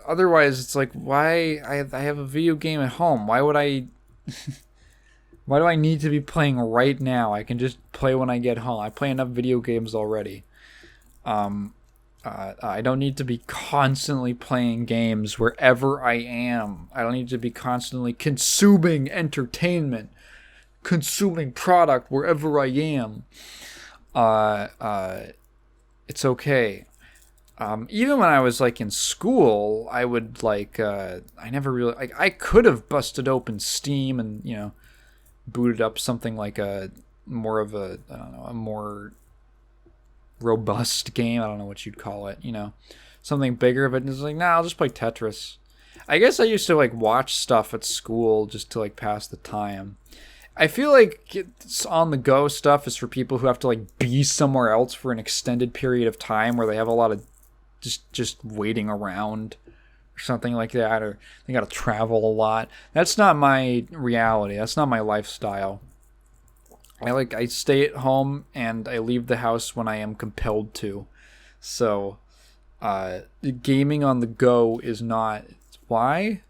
Otherwise, it's like, why I have a video game at home? Why would I? Why do I need to be playing right now? I can just play when I get home. I play enough video games already. I don't need to be constantly playing games wherever I am. I don't need to be constantly consuming entertainment, consuming product wherever I am. It's okay. Even when I was like in school, I would like I never really I could have busted open Steam and booted up something like a more robust game. I don't know what you'd call it. Something bigger. But it's like, nah, I'll just play Tetris. I guess I used to like watch stuff at school just to like pass the time. I feel like it's on the go stuff is for people who have to like be somewhere else for an extended period of time where they have a lot of just waiting around or something like that, or they gotta travel a lot. That's not my reality. That's not my lifestyle. I stay at home and I leave the house when I am compelled to. So gaming on the go is not why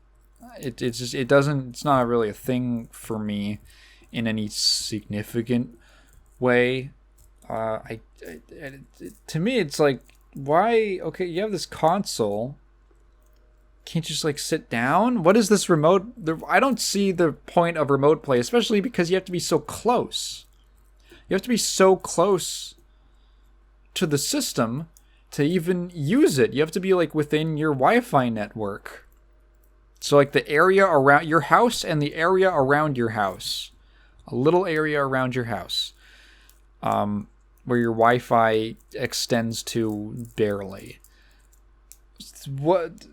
it's not really a thing for me in any significant way. To me it's like, why? Okay, you have this console. Can't you just like sit down? What is this remote? I don't see the point of remote play, especially because you have to be so close. You have to be so close to the system to even use it. You have to be like within your Wi-Fi network. So like the area around your house and the area around your house. A little area around your house. Where your Wi-Fi extends to barely. What?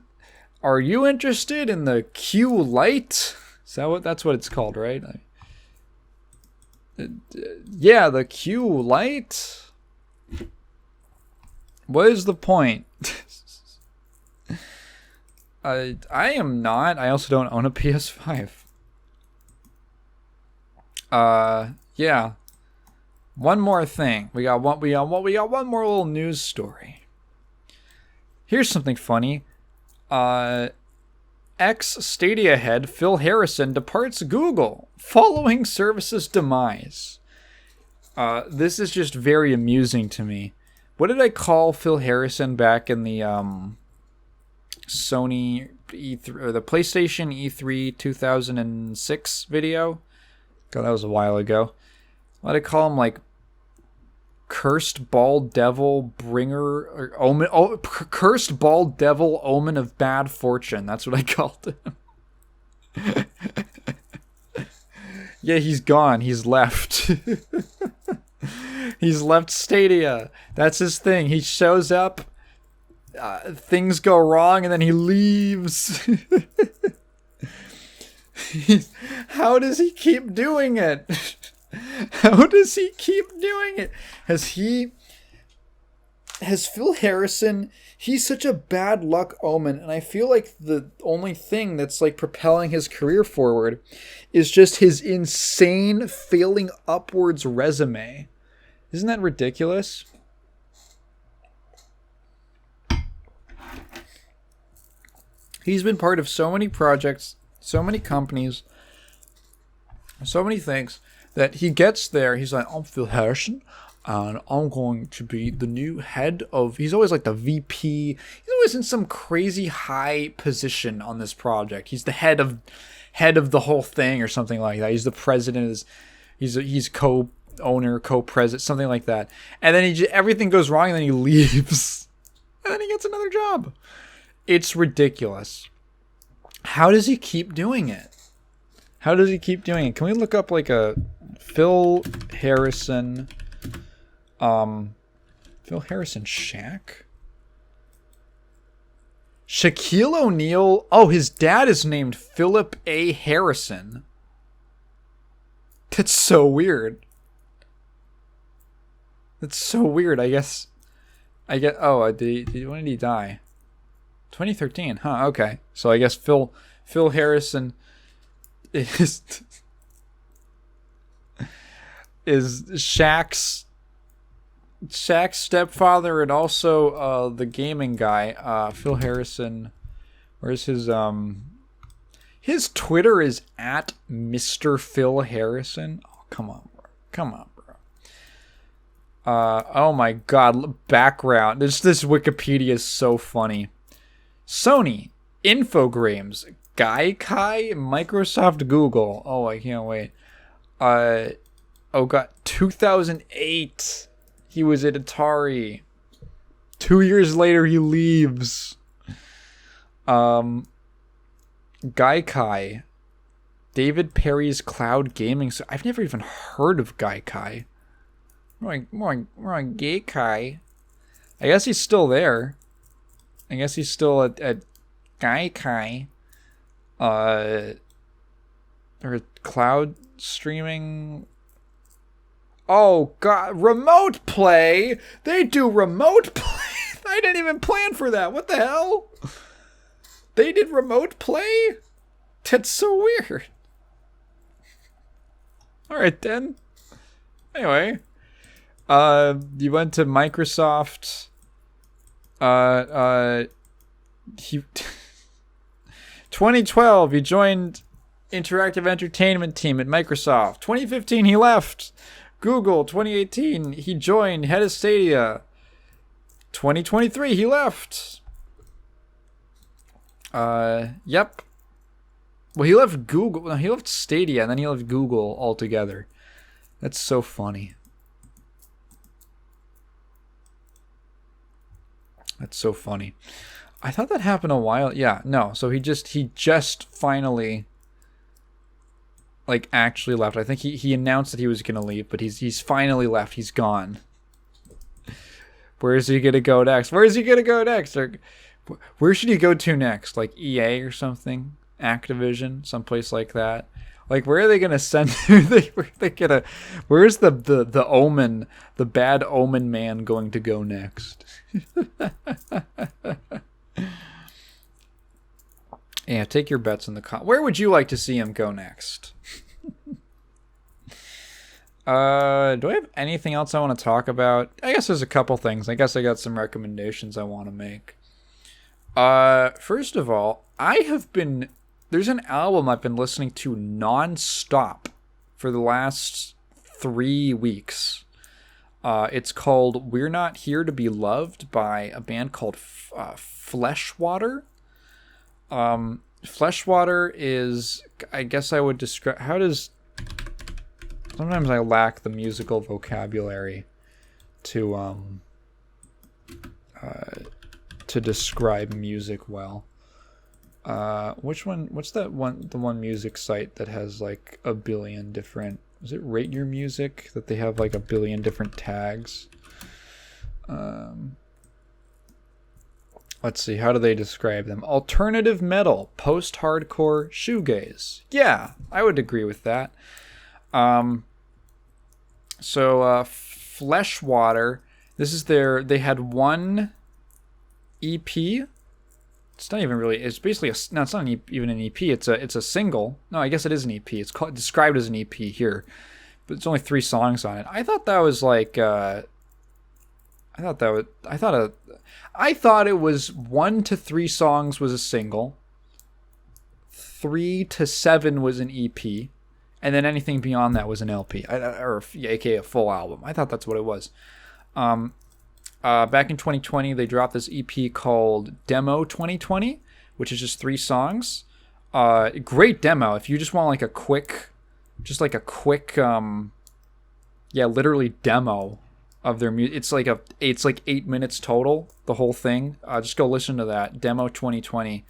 Are you interested in the Q Lite? Is that that's what it's called, right? Yeah, the Q Lite. What is the point? I am not. I also don't own a PS5. Yeah. One more thing. We got one more little news story. Here's something funny. Ex-Stadia head Phil Harrison departs Google following service's demise. This is just very amusing to me. What did I call Phil Harrison back in the Sony E3 or the PlayStation E3 2006 video? God, that was a while ago. What did I call him? Like cursed bald devil bringer or omen? Oh, cursed bald devil omen of bad fortune. That's what I called him. Yeah, he's gone. He's left. He's left Stadia. That's his thing. He shows up, things go wrong, and then he leaves. How does he keep doing it? How does he keep doing it? Has Phil Harrison, he's such a bad luck omen, and I feel like the only thing that's like propelling his career forward is just his insane failing upwards resume. Isn't that ridiculous? He's been part of so many projects, so many companies, so many things, that he gets there, he's like, I'm Phil Harrison, and I'm going to be the new head of... He's always like the VP. He's always in some crazy high position on this project. He's the head of the whole thing or something like that. He's the president. He's co-owner, co-president, something like that. And then everything goes wrong, and then he leaves. And then he gets another job. It's ridiculous. How does he keep doing it? How does he keep doing it? Can we look up like a Phil Harrison... Phil Harrison Shaq? Shaquille O'Neal. Oh, his dad is named Philip A. Harrison. That's so weird. That's so weird. I guess. Oh, when did he die? 2013. Huh. Okay. So I guess Phil Harrison is Shaq's stepfather and also the gaming guy. Phil Harrison. Where's his Twitter is at Mr. Phil Harrison. Oh, come on, bro. Oh my god, background. This Wikipedia is so funny. Sony, Infogrames, Gaikai, Microsoft, Google. Oh, I can't wait. Oh god, 2008. He was at Atari. 2 years later, he leaves. Gaikai. David Perry's cloud gaming. So I've never even heard of Gaikai. More on Gaikai. I guess he's still there. I guess he's still at Gaikai. Or cloud streaming. Oh god, remote play? They do remote play? I didn't even plan for that. What the hell? They did remote play? That's so weird. Alright then. Anyway. You went to Microsoft. He 2012, he joined interactive entertainment team at Microsoft. 2015, he left Google. 2018, he joined head of Stadia. 2023, he left. Yep. Well, he left Google. No, he left Stadia, and then he left Google altogether. That's so funny. That's so funny. I thought that happened a while. Yeah, no. So he just finally like actually left. I think he announced that he was gonna leave, but he's finally left. He's gone. Where is he gonna go next? Where is he gonna go next? Or where should he go to next? Like EA or something? Activision, someplace like that. Like, where are they gonna send him? Where's the Omen, the bad Omen man going to go next? Yeah, take your bets in the Where would you like to see him go next? Do I have anything else I want to talk about? I guess there's a couple things. I guess I got some recommendations I want to make. First of all, there's an album I've been listening to non-stop for the last 3 weeks. It's called We're Not Here to Be Loved by a band called Fleshwater. Fleshwater is, I guess I would describe, sometimes I lack the musical vocabulary to describe music well. What's the one music site that has like a billion different, is it Rate Your Music, that they have like a billion different tags? Let's see, how do they describe them? Alternative metal, post-hardcore, shoegaze. Yeah, I would agree with that. Fleshwater, they had one EP. It's not even really, it's basically it's not even an EP, it's a single. No, I guess it is an EP. It's described as an EP here, but it's only 3 songs on it. I thought that was like, I thought it was 1 to 3 songs was a single, 3 to 7 was an EP, and then anything beyond that was an LP, aka a full album. I thought that's what it was. Back in 2020, they dropped this EP called Demo 2020, which is just 3 songs. Great demo. If you just want like a quick, literally demo of their music. It's like 8 minutes total, the whole thing. Just go listen to that. Demo 2020.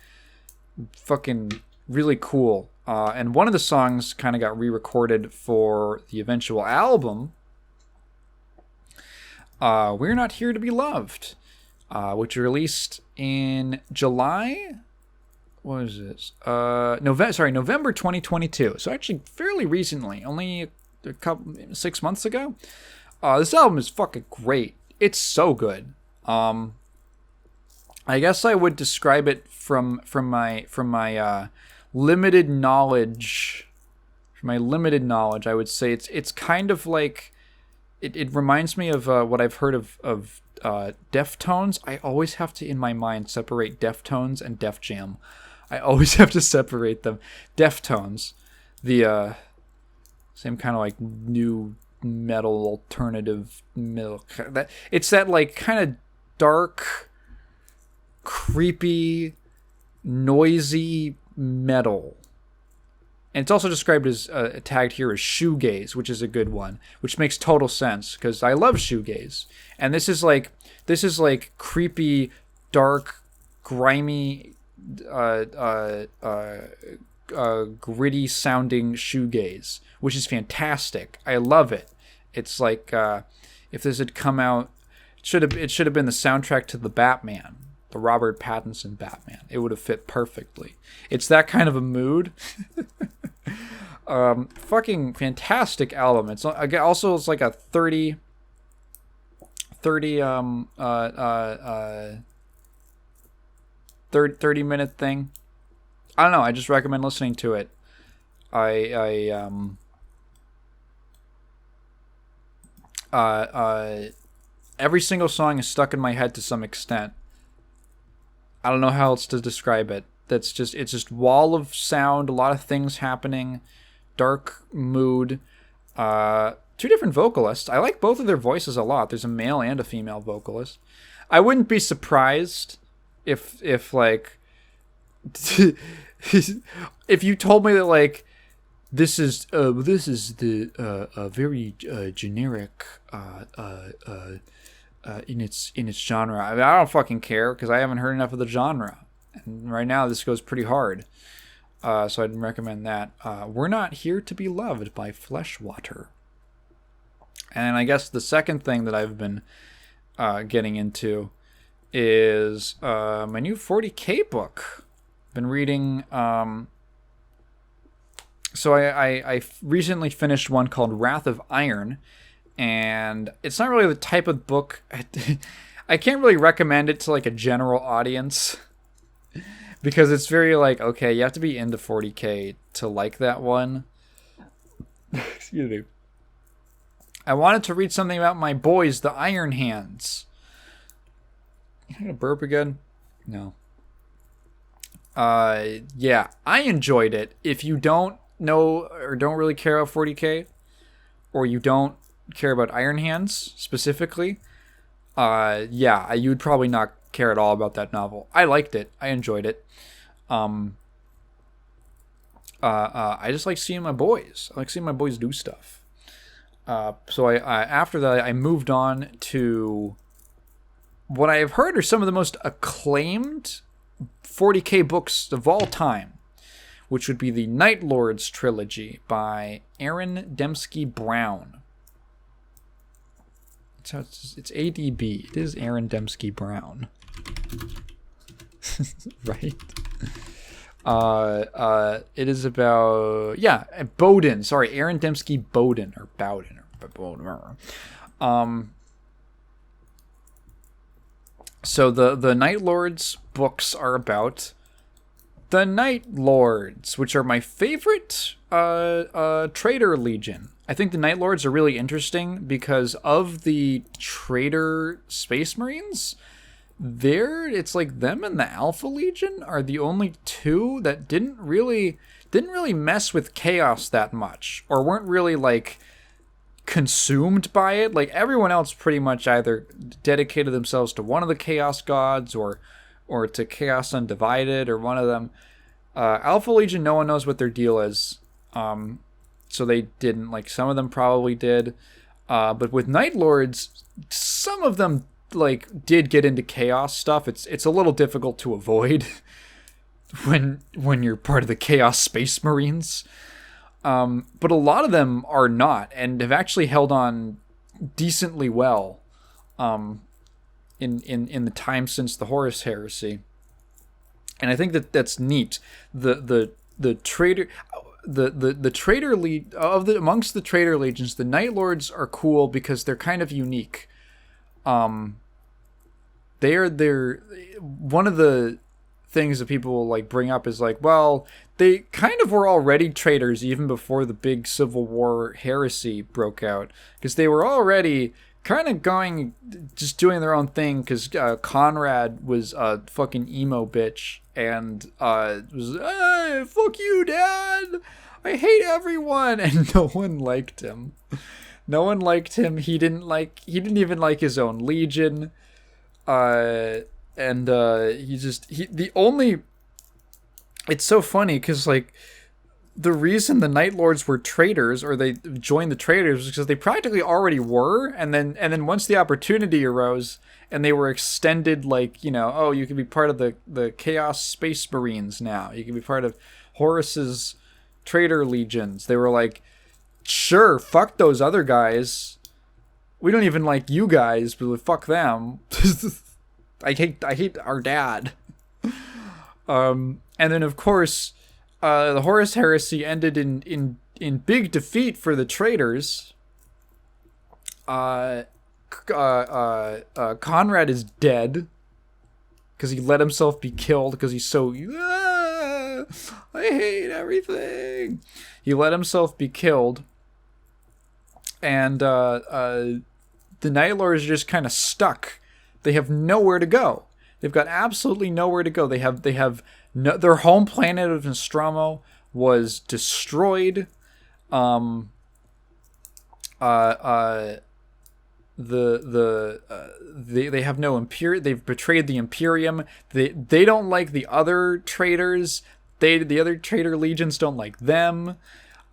Fucking really cool. And one of the songs kind of got re-recorded for the eventual album. We're Not Here to Be Loved, which released in July. What is this? November 2022. So actually fairly recently, only a couple 6 months ago. This album is fucking great. It's so good. I guess I would describe it from my limited knowledge. From my limited knowledge, I would say it's kind of like. It reminds me of what I've heard of Deftones. I always have to, in my mind, separate Deftones and Def Jam. I always have to separate them. Deftones, the same kind of like new metal alternative metal. It's that like kind of dark, creepy, noisy metal. And it's also described as tagged here as shoegaze, which is a good one, which makes total sense because I love shoegaze. And this is like creepy, dark, grimy, gritty sounding shoegaze, which is fantastic. I love it. It's like if this had come out, it should have been the soundtrack to the Batman, the Robert Pattinson Batman. It would have fit perfectly. It's that kind of a mood. Fucking fantastic album. It's also it's like a 30 minute thing. I don't know, I just recommend listening to it. Every single song is stuck in my head to some extent. I don't know how else to describe it. It's just wall of sound, a lot of things happening, dark mood. 2 different vocalists. I like both of their voices a lot. There's a male and a female vocalist. I wouldn't be surprised if like if you told me that like this is the very generic in its genre. I mean, I don't fucking care because I haven't heard enough of the genre, and right now this goes pretty hard. So I'd recommend that. We're Not Here to Be Loved by Fleshwater. And I guess the second thing that I've been getting into is my new 40K book. Been reading. So I recently finished one called Wrath of Iron, and it's not really the type of book. I can't really recommend it to like a general audience because it's very like, okay, you have to be into 40K to like that one. Excuse me. I wanted to read something about my boys, the Iron Hands. You gonna burp again? No. Yeah, I enjoyed it. If you don't know or don't really care about 40K, or you don't care about Iron Hands specifically, yeah, you would probably not care at all about that novel. I liked it. I enjoyed it. I just like seeing my boys. I like seeing my boys do stuff. So I after that, I moved on to what I have heard are some of the most acclaimed 40K books of all time, which would be the Night Lords trilogy by Aaron Dembski Brown. It's ADB. It is Aaron Dembski Brown. Right? It is about Bowden. Sorry, Aaron Dembski Bowden or Bowden. So the Night Lords books are about the Night Lords, which are my favorite Trader Legion. I think the Night Lords are really interesting because of the Trader Space Marines. It's like them and the Alpha Legion are the only two that didn't really mess with chaos that much, or weren't really like consumed by it. Like everyone else pretty much either dedicated themselves to one of the Chaos Gods or to Chaos Undivided or one of them. Alpha Legion, no one knows what their deal is. So they didn't. Like some of them probably did. But with Night Lords, some of them like did get into chaos stuff. It's a little difficult to avoid when you're part of the Chaos Space Marines. But a lot of them are not, and have actually held on decently well in the time since the Horus Heresy. And I think that's neat. The traitor amongst the Trader Legions, the Night Lords are cool because they're kind of unique. They're one of the things that people like bring up is like, well, they kind of were already traitors even before the big Civil War heresy broke out, because they were already kind of just doing their own thing, because Conrad was a fucking emo bitch and was, hey, fuck you, Dad, I hate everyone, and no one liked him. He didn't even like his own legion. It's so funny because like the reason the Night Lords were traitors, or they joined the traitors, was because they practically already were, and then once the opportunity arose and they were extended, like, you know, oh, you can be part of the Chaos Space Marines now, you can be part of Horus's Trader Legions, they were like, sure, fuck those other guys, we don't even like you guys, but fuck them. I hate our dad. And then of course, the Horus Heresy ended in big defeat for the traitors. Conrad is dead because he let himself be killed because he's so I hate everything. He let himself be killed, and the Night Lords are just kind of stuck. They have nowhere to go. They've got absolutely nowhere to go. They have their home planet of Nostromo was destroyed. They have no Imperium. They've betrayed the Imperium. They don't like the other traitors. The other traitor legions don't like them.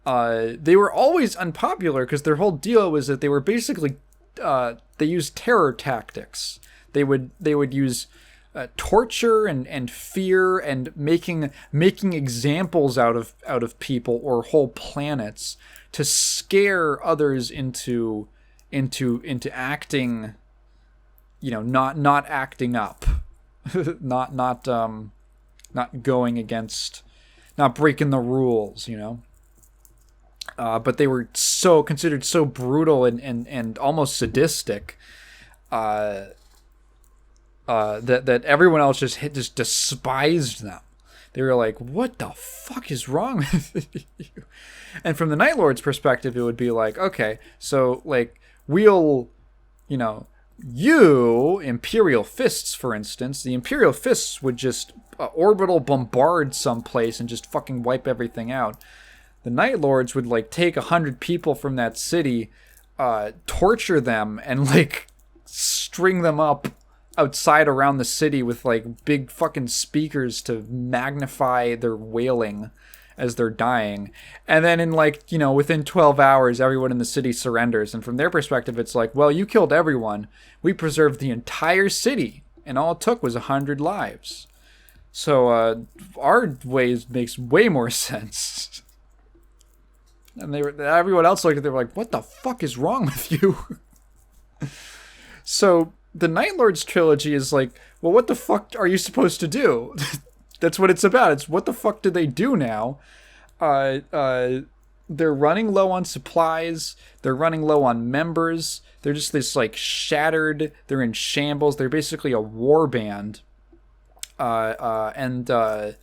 They were always unpopular because their whole deal was that they were basically terror tactics. They would use torture and fear and making examples out of people or whole planets to scare others into acting, not acting up, not going against, not breaking the rules, but they were considered so brutal and almost sadistic that everyone else just despised them. They were like, what the fuck is wrong with you? And from the Night Lord's perspective, it would be like, okay, so like we'll, you Imperial Fists, for instance, the Imperial Fists would just orbital bombard someplace and just fucking wipe everything out. The Night Lords would like take 100 people from that city, torture them, and like string them up outside around the city with like big fucking speakers to magnify their wailing as they're dying. And then in like, within 12 hours, everyone in the city surrenders. And from their perspective, it's like, well, you killed everyone. We preserved the entire city. And all it took was 100 lives. So our ways makes way more sense. And everyone else looked at it, they were like, what the fuck is wrong with you? So the Night Lord's trilogy is like, well, what the fuck are you supposed to do? That's what it's about. It's what the fuck do they do now? They're running low on supplies. They're running low on members. They're just this like shattered. They're in shambles. They're basically a war band. The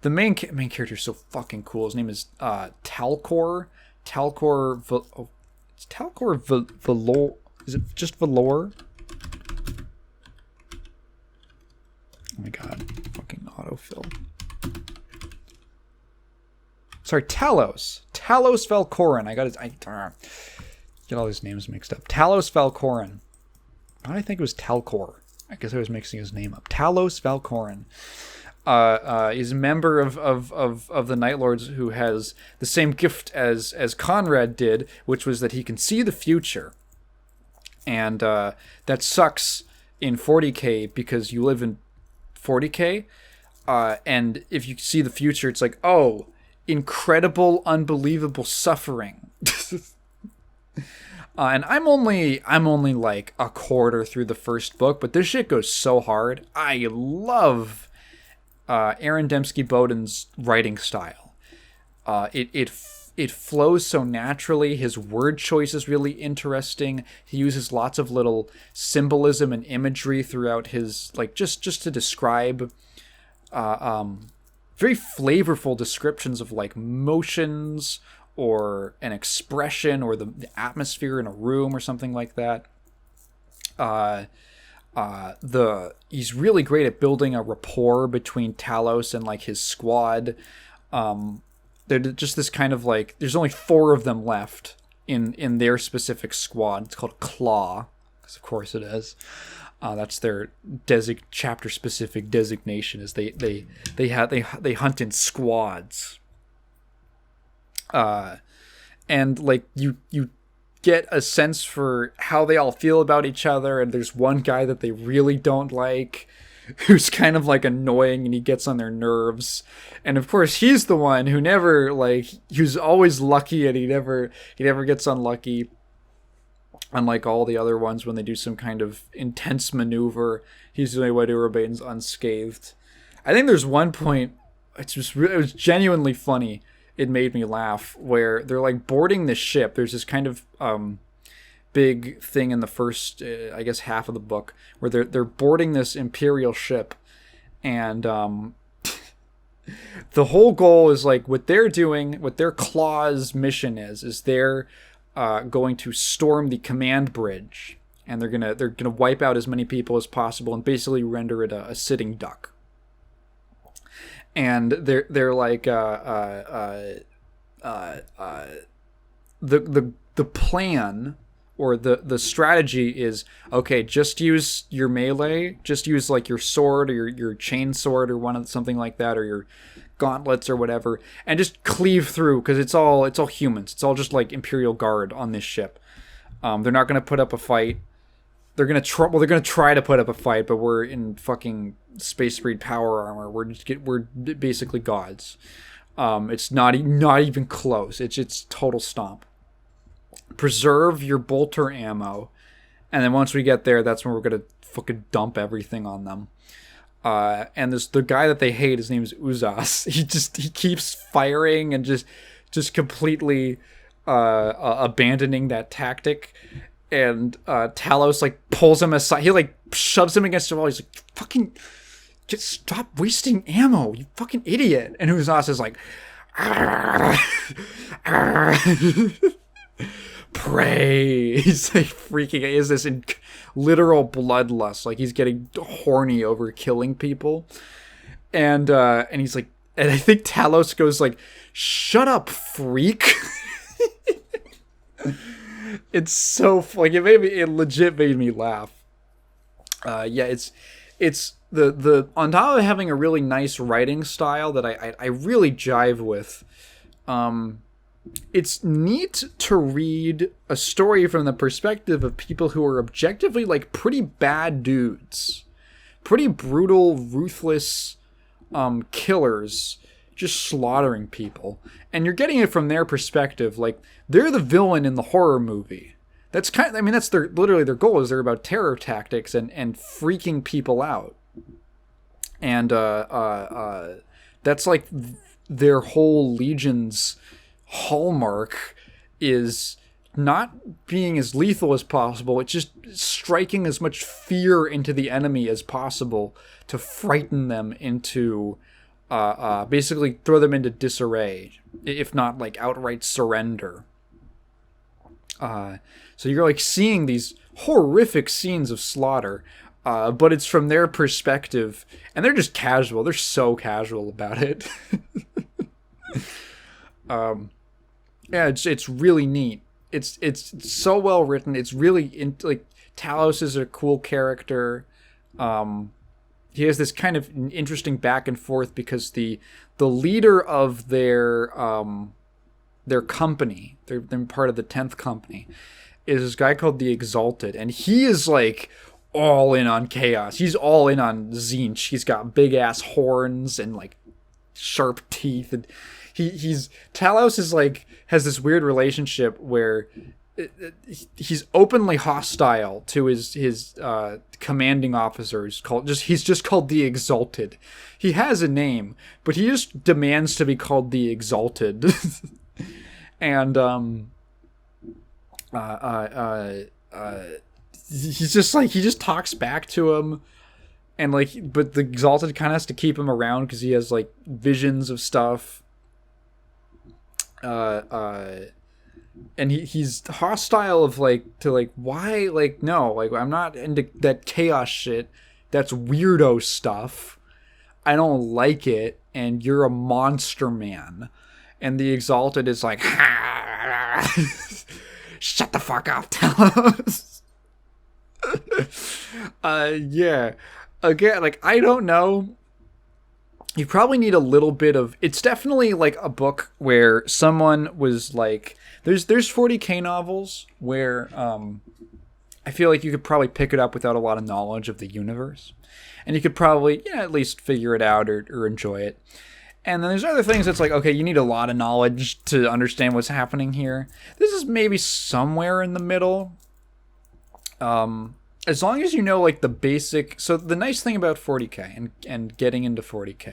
main character is so fucking cool. His name is Talcor. It's Talcor Valor. Is it just Valor? Oh my god, fucking autofill. Sorry, Talos Valcorin. I get all these names mixed up. Talos Valcorin. Why did I think it was Talcor? I guess I was mixing his name up. Talos Valcorin. Is a member of the Night Lords who has the same gift as Conrad did, which was that he can see the future. And that sucks in 40k because you live in 40k, and if you see the future, it's like, oh, incredible, unbelievable suffering. And I'm only like a quarter through the first book, but this shit goes so hard. I love Aaron Dembski Bowden's writing style. It flows so naturally. His word choice is really interesting. He uses lots of little symbolism and imagery throughout his, like, just to describe very flavorful descriptions of like motions or an expression or the atmosphere in a room or something like that. He's really great at building a rapport between Talos and like his squad. They're just this kind of like, there's only 4 of them left in their specific squad. It's called Claw, because of course it is. That's their chapter specific designation, is they hunt in squads. And like you get a sense for how they all feel about each other, and there's one guy that they really don't like, who's kind of like annoying, and he gets on their nerves. And of course he's the one who never, like, who's always lucky, and he never gets unlucky, unlike all the other ones. When they do some kind of intense maneuver, he's the only one who remains unscathed. I think there's one point, it was genuinely funny, it made me laugh, where they're like boarding this ship. There's this kind of big thing in the first, I guess, half of the book, where they're boarding this Imperial ship, and the whole goal is like, what they're doing, what their Claw's mission is they're going to storm the command bridge, and they're gonna wipe out as many people as possible and basically render it a sitting duck. And they're like the plan, or the strategy is, okay, just use your melee, just use like your sword or your chain sword or something like that, or your gauntlets or whatever, and just cleave through, because it's all humans. It's all just like Imperial Guard on this ship. They're not going to put up a fight. They're going to try. Well, they're going to try to put up a fight, but we're in fucking space breed power armor. We're basically gods. It's not even close. It's total stomp. Preserve your bolter ammo, and then once we get there, that's when we're going to fucking dump everything on them. And the guy that they hate, his name is Uzas. He keeps firing and just completely abandoning that tactic. And Talos like pulls him aside. He like shoves him against the wall. He's like, "Fucking, just stop wasting ammo, you fucking idiot!" And Uzas is like, "Pray." He's like freaking. He has this literal bloodlust. Like he's getting horny over killing people. And he's like, and I think Talos goes like, "Shut up, freak." It's so like it legit made me laugh. Yeah, it's the on top of having a really nice writing style that I really jive with. It's neat to read a story from the perspective of people who are objectively like pretty bad dudes, pretty brutal, ruthless killers, just slaughtering people, and you're getting it from their perspective. Like they're the villain in the horror movie. That's that's literally their goal. Is they're about terror tactics and freaking people out, and that's like their whole Legion's hallmark is not being as lethal as possible. It's just striking as much fear into the enemy as possible to frighten them into basically throw them into disarray, if not like outright surrender. So you're like seeing these horrific scenes of slaughter, but it's from their perspective, and they're just casual. They're so casual about it. Yeah, it's really neat. It's so well written. It's really like Talos is a cool character. He has this kind of interesting back and forth because the leader of their company, they're part of the 10th company, is this guy called the Exalted, and he is like all in on chaos. He's all in on Tzeentch. He's got big ass horns and like sharp teeth, and Talos is like has this weird relationship where he's openly hostile to his commanding officer. He's just called the Exalted. He has a name, but he just demands to be called the Exalted. And he's just like, he just talks back to him, and like, but the Exalted kind of has to keep him around because he has like visions of stuff. And he's hostile of like to like, why, like, no, like I'm not into that chaos shit. That's weirdo stuff. I don't like it, and you're a monster man. And the Exalted is like, shut the fuck up, Talos. Yeah. Again, like, I don't know. You probably need a little bit of... It's definitely like a book where someone was like... There's 40K novels where I feel like you could probably pick it up without a lot of knowledge of the universe. And you could probably, at least figure it out or enjoy it. And then there's other things that's like, okay, you need a lot of knowledge to understand what's happening here. This is maybe somewhere in the middle. As long as you know, like, the basic... So the nice thing about 40K and getting into 40K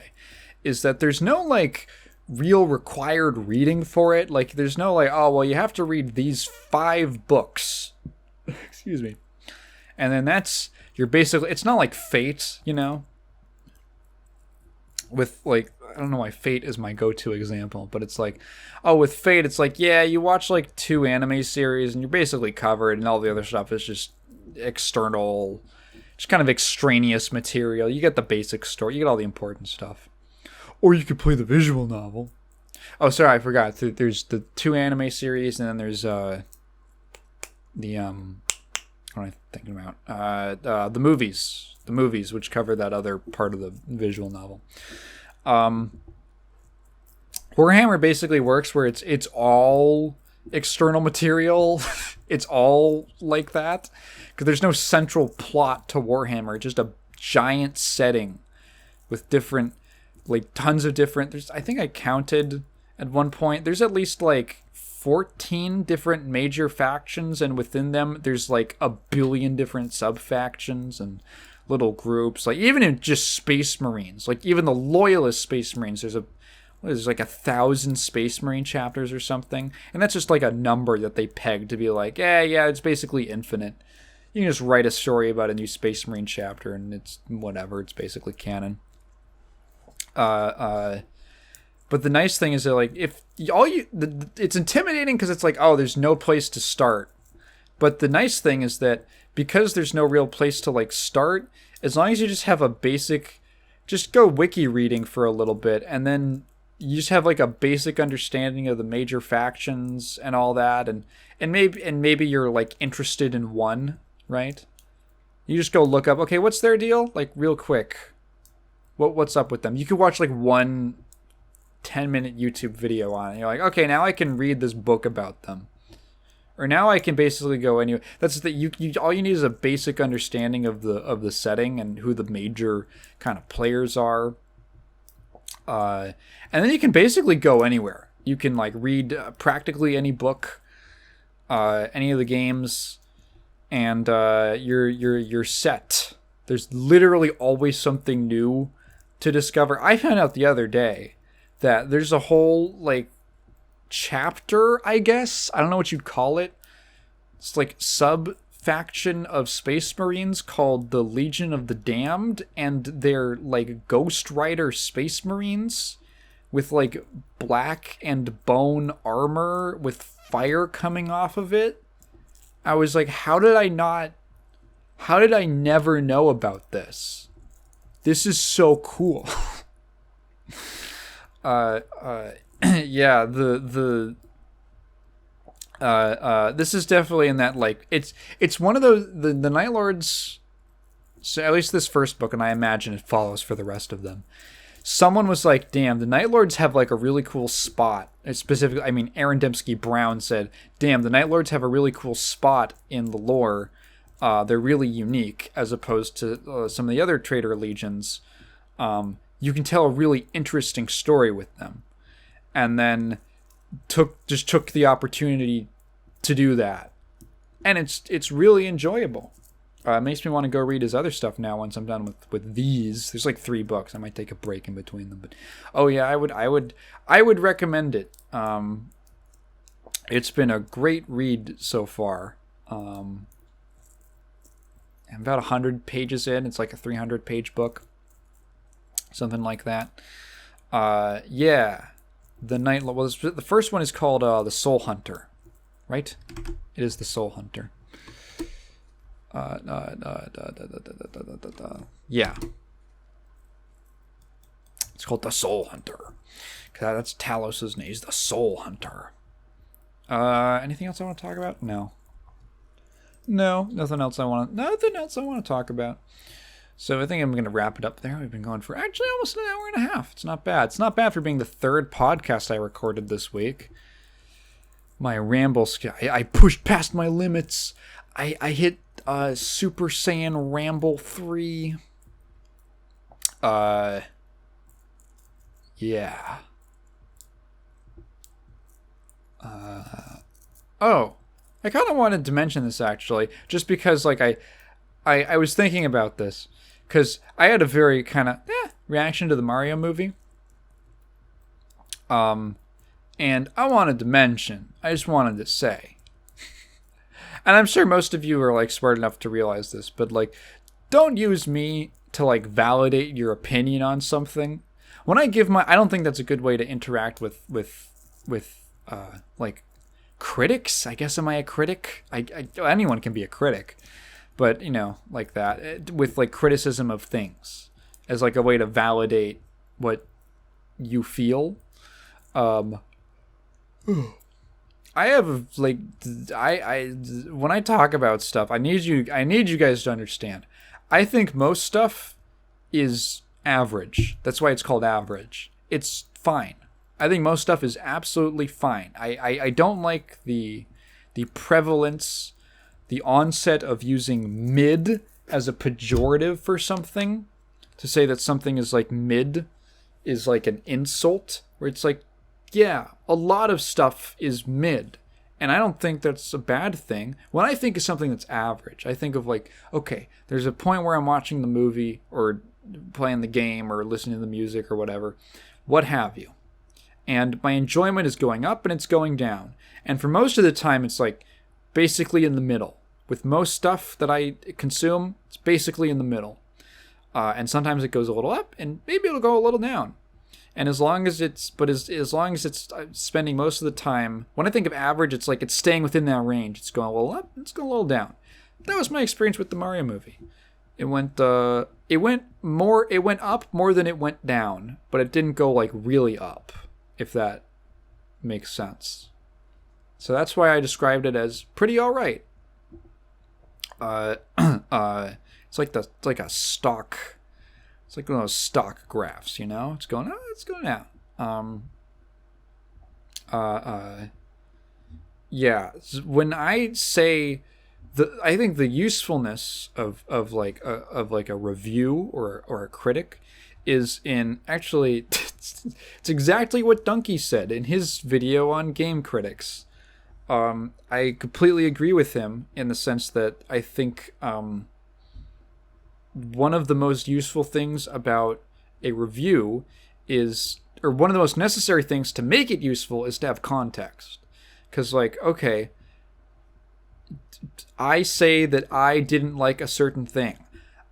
is that there's no, like, real required reading for it. Like, there's no, like, oh, well, you have to read these 5 books. Excuse me. And then that's... You're basically... It's not like Fate, you know? With, like... I don't know why Fate is my go-to example, but it's like... Oh, with Fate, it's like, yeah, you watch, like, 2 anime series, and you're basically covered, and all the other stuff is just... external, just kind of extraneous material. You get the basic story, you get all the important stuff. Or you could play the visual novel. Oh, sorry, I forgot. There's the 2 anime series, and then there's what am I thinking about? The movies, which cover that other part of the visual novel. Warhammer basically works where it's all external material. It's all like that. Because there's no central plot to Warhammer, just a giant setting with different, like, tons of different. I think I counted at one point, there's at least like 14 different major factions, and within them there's like a billion different sub-factions and little groups. Like, even in just Space Marines, like even the loyalist Space Marines, there's like 1,000 Space Marine chapters or something, and that's just like a number that they peg to be like, yeah, it's basically infinite. You can just write a story about a new Space Marine chapter, and it's whatever. It's basically canon. But the nice thing is that, like, it's intimidating because it's like, oh, there's no place to start. But the nice thing is that because there's no real place to, like, start, as long as you just have a basic, just go wiki reading for a little bit, and then you just have like a basic understanding of the major factions and all that, and maybe you're like interested in one. Right? You just go look up, okay, what's their deal? Like, real quick. What's up with them? You could watch like one 10-minute YouTube video on it. You're like, okay, now I can read this book about them. Or now I can basically go anywhere. That's the you all you need is a basic understanding of the setting and who the major kind of players are. And then you can basically go anywhere. You can like read practically any book, any of the games. And you're set. There's literally always something new to discover. I found out the other day that there's a whole like chapter, I guess. I don't know what you'd call it. It's like sub-faction of Space Marines called the Legion of the Damned, and they're like Ghost Rider Space Marines with like black and bone armor with fire coming off of it. I was like, how did I never know about this? This is so cool. Yeah, this is definitely in that, like, it's one of those, the Night Lords, so at least this first book, and I imagine it follows for the rest of them. Someone was like, damn, the Night Lords have like a really cool spot. Specifically, I mean, Aaron Dembski Brown said, damn, the Night Lords have a really cool spot in the lore. They're really unique as opposed to some of the other Traitor Legions. You can tell a really interesting story with them. And then took the opportunity to do that. And it's really enjoyable. It makes me want to go read his other stuff now once I'm done with these. There's like 3 books. I might take a break in between them. But oh yeah, I would recommend it. It's been a great read so far. I'm about 100 pages in. It's like a 300-page book. Something like that. Yeah. The Night Lord. Well, the first one is called The Soul Hunter. Right? It is The Soul Hunter. Yeah. It's called The Soul Hunter. That's Talos's name. He's the Soul Hunter. Anything else I want to talk about? No, nothing else I want to talk about. So I think I'm going to wrap it up there. We've been going for actually almost an hour and a half. It's not bad. It's not bad for being the 3rd podcast I recorded this week. My ramble skill. I pushed past my limits. I hit Super Saiyan Ramble 3. Yeah. Oh, I kind of wanted to mention this actually, just because like I was thinking about this, because I had a very kind of reaction to the Mario movie. And I wanted to mention, I just wanted to say, and I'm sure most of you are like smart enough to realize this, but like, don't use me to like validate your opinion on something. When I give I don't think that's a good way to interact with like critics. I guess, am I a critic? Anyone can be a critic, but you know, like that, with like criticism of things as like a way to validate what you feel. I have like I when I talk about stuff, I need you guys to understand. I think most stuff is average. That's why it's called average. It's fine. I think most stuff is absolutely fine. I don't like the prevalence, the onset of using mid as a pejorative for something. To say that something is like mid is like an insult, where it's like, yeah, a lot of stuff is mid. And I don't think that's a bad thing. When I think of something that's average, I think of like, okay, there's a point where I'm watching the movie or playing the game or listening to the music or whatever, what have you. And my enjoyment is going up and it's going down. And for most of the time, it's like basically in the middle. With most stuff that I consume, it's basically in the middle. And sometimes it goes a little up and maybe it'll go a little down. And as long as it's spending most of the time, when I think of average, it's like it's staying within that range. It's going a little up, it's going a little down. That was my experience with the Mario movie. It went up more than it went down, but it didn't go like really up, if that makes sense. So that's why I described it as pretty all right. It's like a stock. It's like one of those stock graphs, you know? It's going up, it's going down. Yeah. When I say I think the usefulness of a review or a critic is in actually it's exactly what Donkey said in his video on game critics. I completely agree with him in the sense that I think one of the most useful things about a review is, or one of the most necessary things to make it useful is to have context. Because, like, okay, I say that I didn't like a certain thing.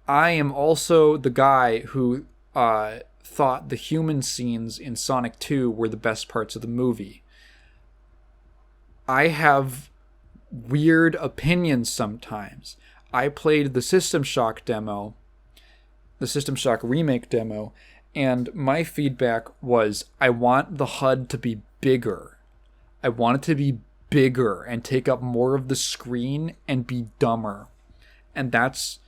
I am also the guy who thought the human scenes in Sonic 2 were the best parts of the movie. I have weird opinions sometimes. I played the System Shock demo, the System Shock remake demo, and my feedback was I want the HUD to be bigger. I want it to be bigger and take up more of the screen and be dumber. And those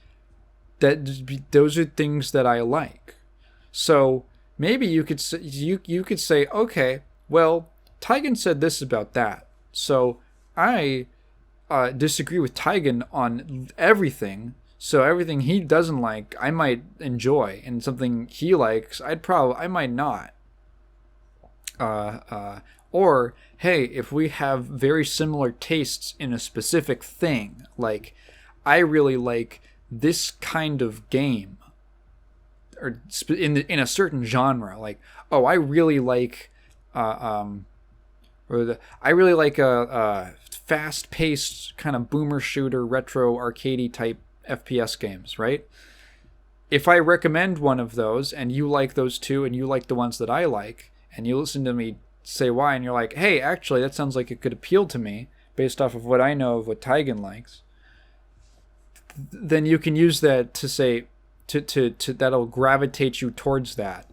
are things that I like. So maybe you could say, you could say, okay, well, Tekken said this about that. So I disagree with Tekken on everything. So everything he doesn't like, I might enjoy, and something he likes, I might not. Or hey, if we have very similar tastes in a specific thing, like I really like this kind of game, or in a certain genre, like I really like I really like a fast-paced kind of boomer shooter, retro arcadey type FPS games, right? If I recommend one of those and you like those two and you like the ones that I like, and you listen to me say why, and you're like, hey, actually that sounds like it could appeal to me based off of what I know of what Tekken likes, then you can use that to say to that'll gravitate you towards that.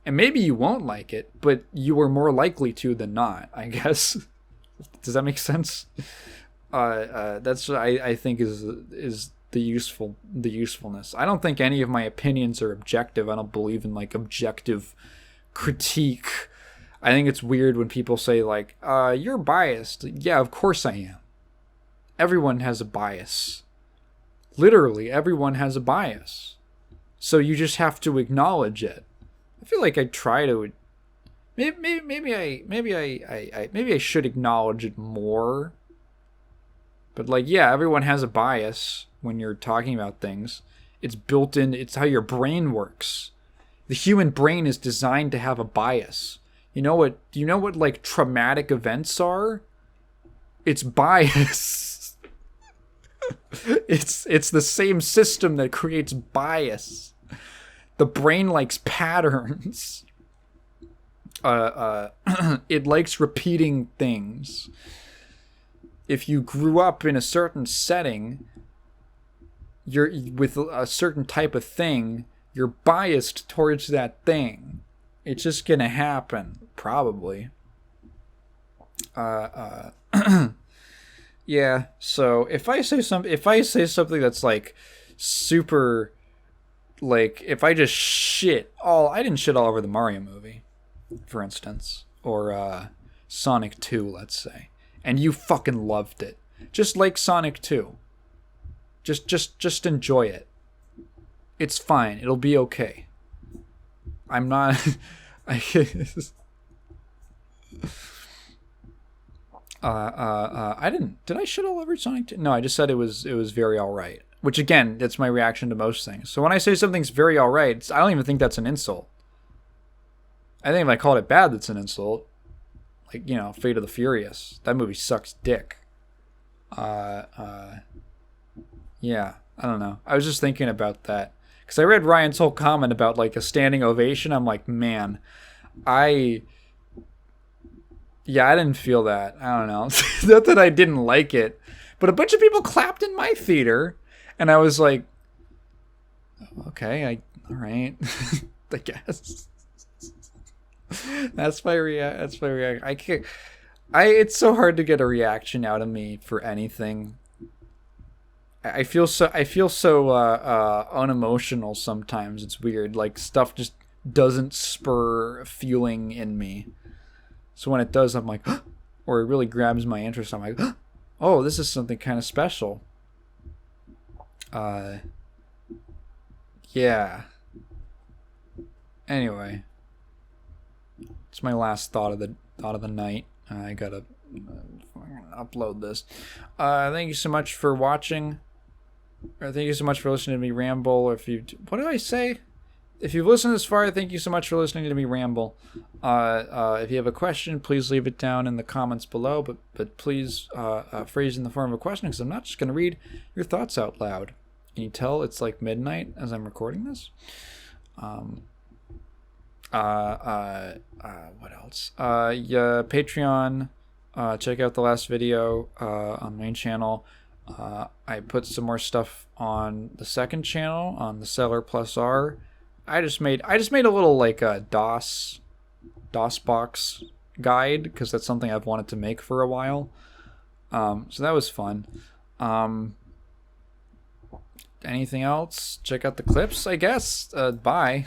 And maybe you won't like it, but you are more likely to than not, I guess. Does that make sense? That's what I think is the usefulness. I don't think any of my opinions are objective. I don't believe in like objective critique. I think it's weird when people say like, you're biased. Yeah, of course I am. Everyone has a bias. Literally, everyone has a bias. So you just have to acknowledge it. I feel like I try to. Maybe I should acknowledge it more. But like, yeah, everyone has a bias when you're talking about things. It's built in. It's how your brain works. The human brain is designed to have a bias. You know what? Do you know what like traumatic events are? It's bias. It's the same system that creates bias. The brain likes patterns. It likes repeating things. If you grew up in a certain setting, you're with a certain type of thing, you're biased towards that thing. It's just gonna happen, probably. Yeah. So if I say something that's like super, like if I just I didn't shit all over the Mario movie. for instance, or Sonic 2, let's say, and you fucking loved it, just like Sonic 2. Just enjoy it. It's fine. It'll be okay. I'm not. I didn't. Did I shit all over Sonic 2? No, I just said it was very alright. Which again, that's my reaction to most things. So when I say something's very alright, I don't even think that's an insult. I think if I called it bad, that's an insult. Like, you know, Fate of the Furious. That movie sucks dick. Yeah, I don't know. I was just thinking about that. Because I read Ryan's whole comment about, like, a standing ovation. I'm like, man, I didn't feel that. I don't know. Not that I didn't like it. But a bunch of people clapped in my theater. And I was like, okay, all right. I guess. That's my reaction. I can't. It's so hard to get a reaction out of me for anything. I feel so unemotional sometimes. It's weird. Like, stuff just doesn't spur feeling in me. So when it does, I'm like, or it really grabs my interest. I'm like, oh, this is something kind of special. Yeah. Anyway, it's my last thought of the night. I gotta upload this. Thank you so much for watching. Or thank you so much for listening to me ramble. What did I say? If you've listened this far, thank you so much for listening to me ramble. If you have a question, please leave it down in the comments below. But please phrase in the form of a question, because I'm not just going to read your thoughts out loud. Can you tell it's like midnight as I'm recording this? What else? Yeah, Patreon. Check out the last video on the main channel. I put some more stuff on the second channel on the Cellar plus R. I just made a little like a DOS box guide, because that's something I've wanted to make for a while. So that was fun. Anything else? Check out the clips, I guess. Bye.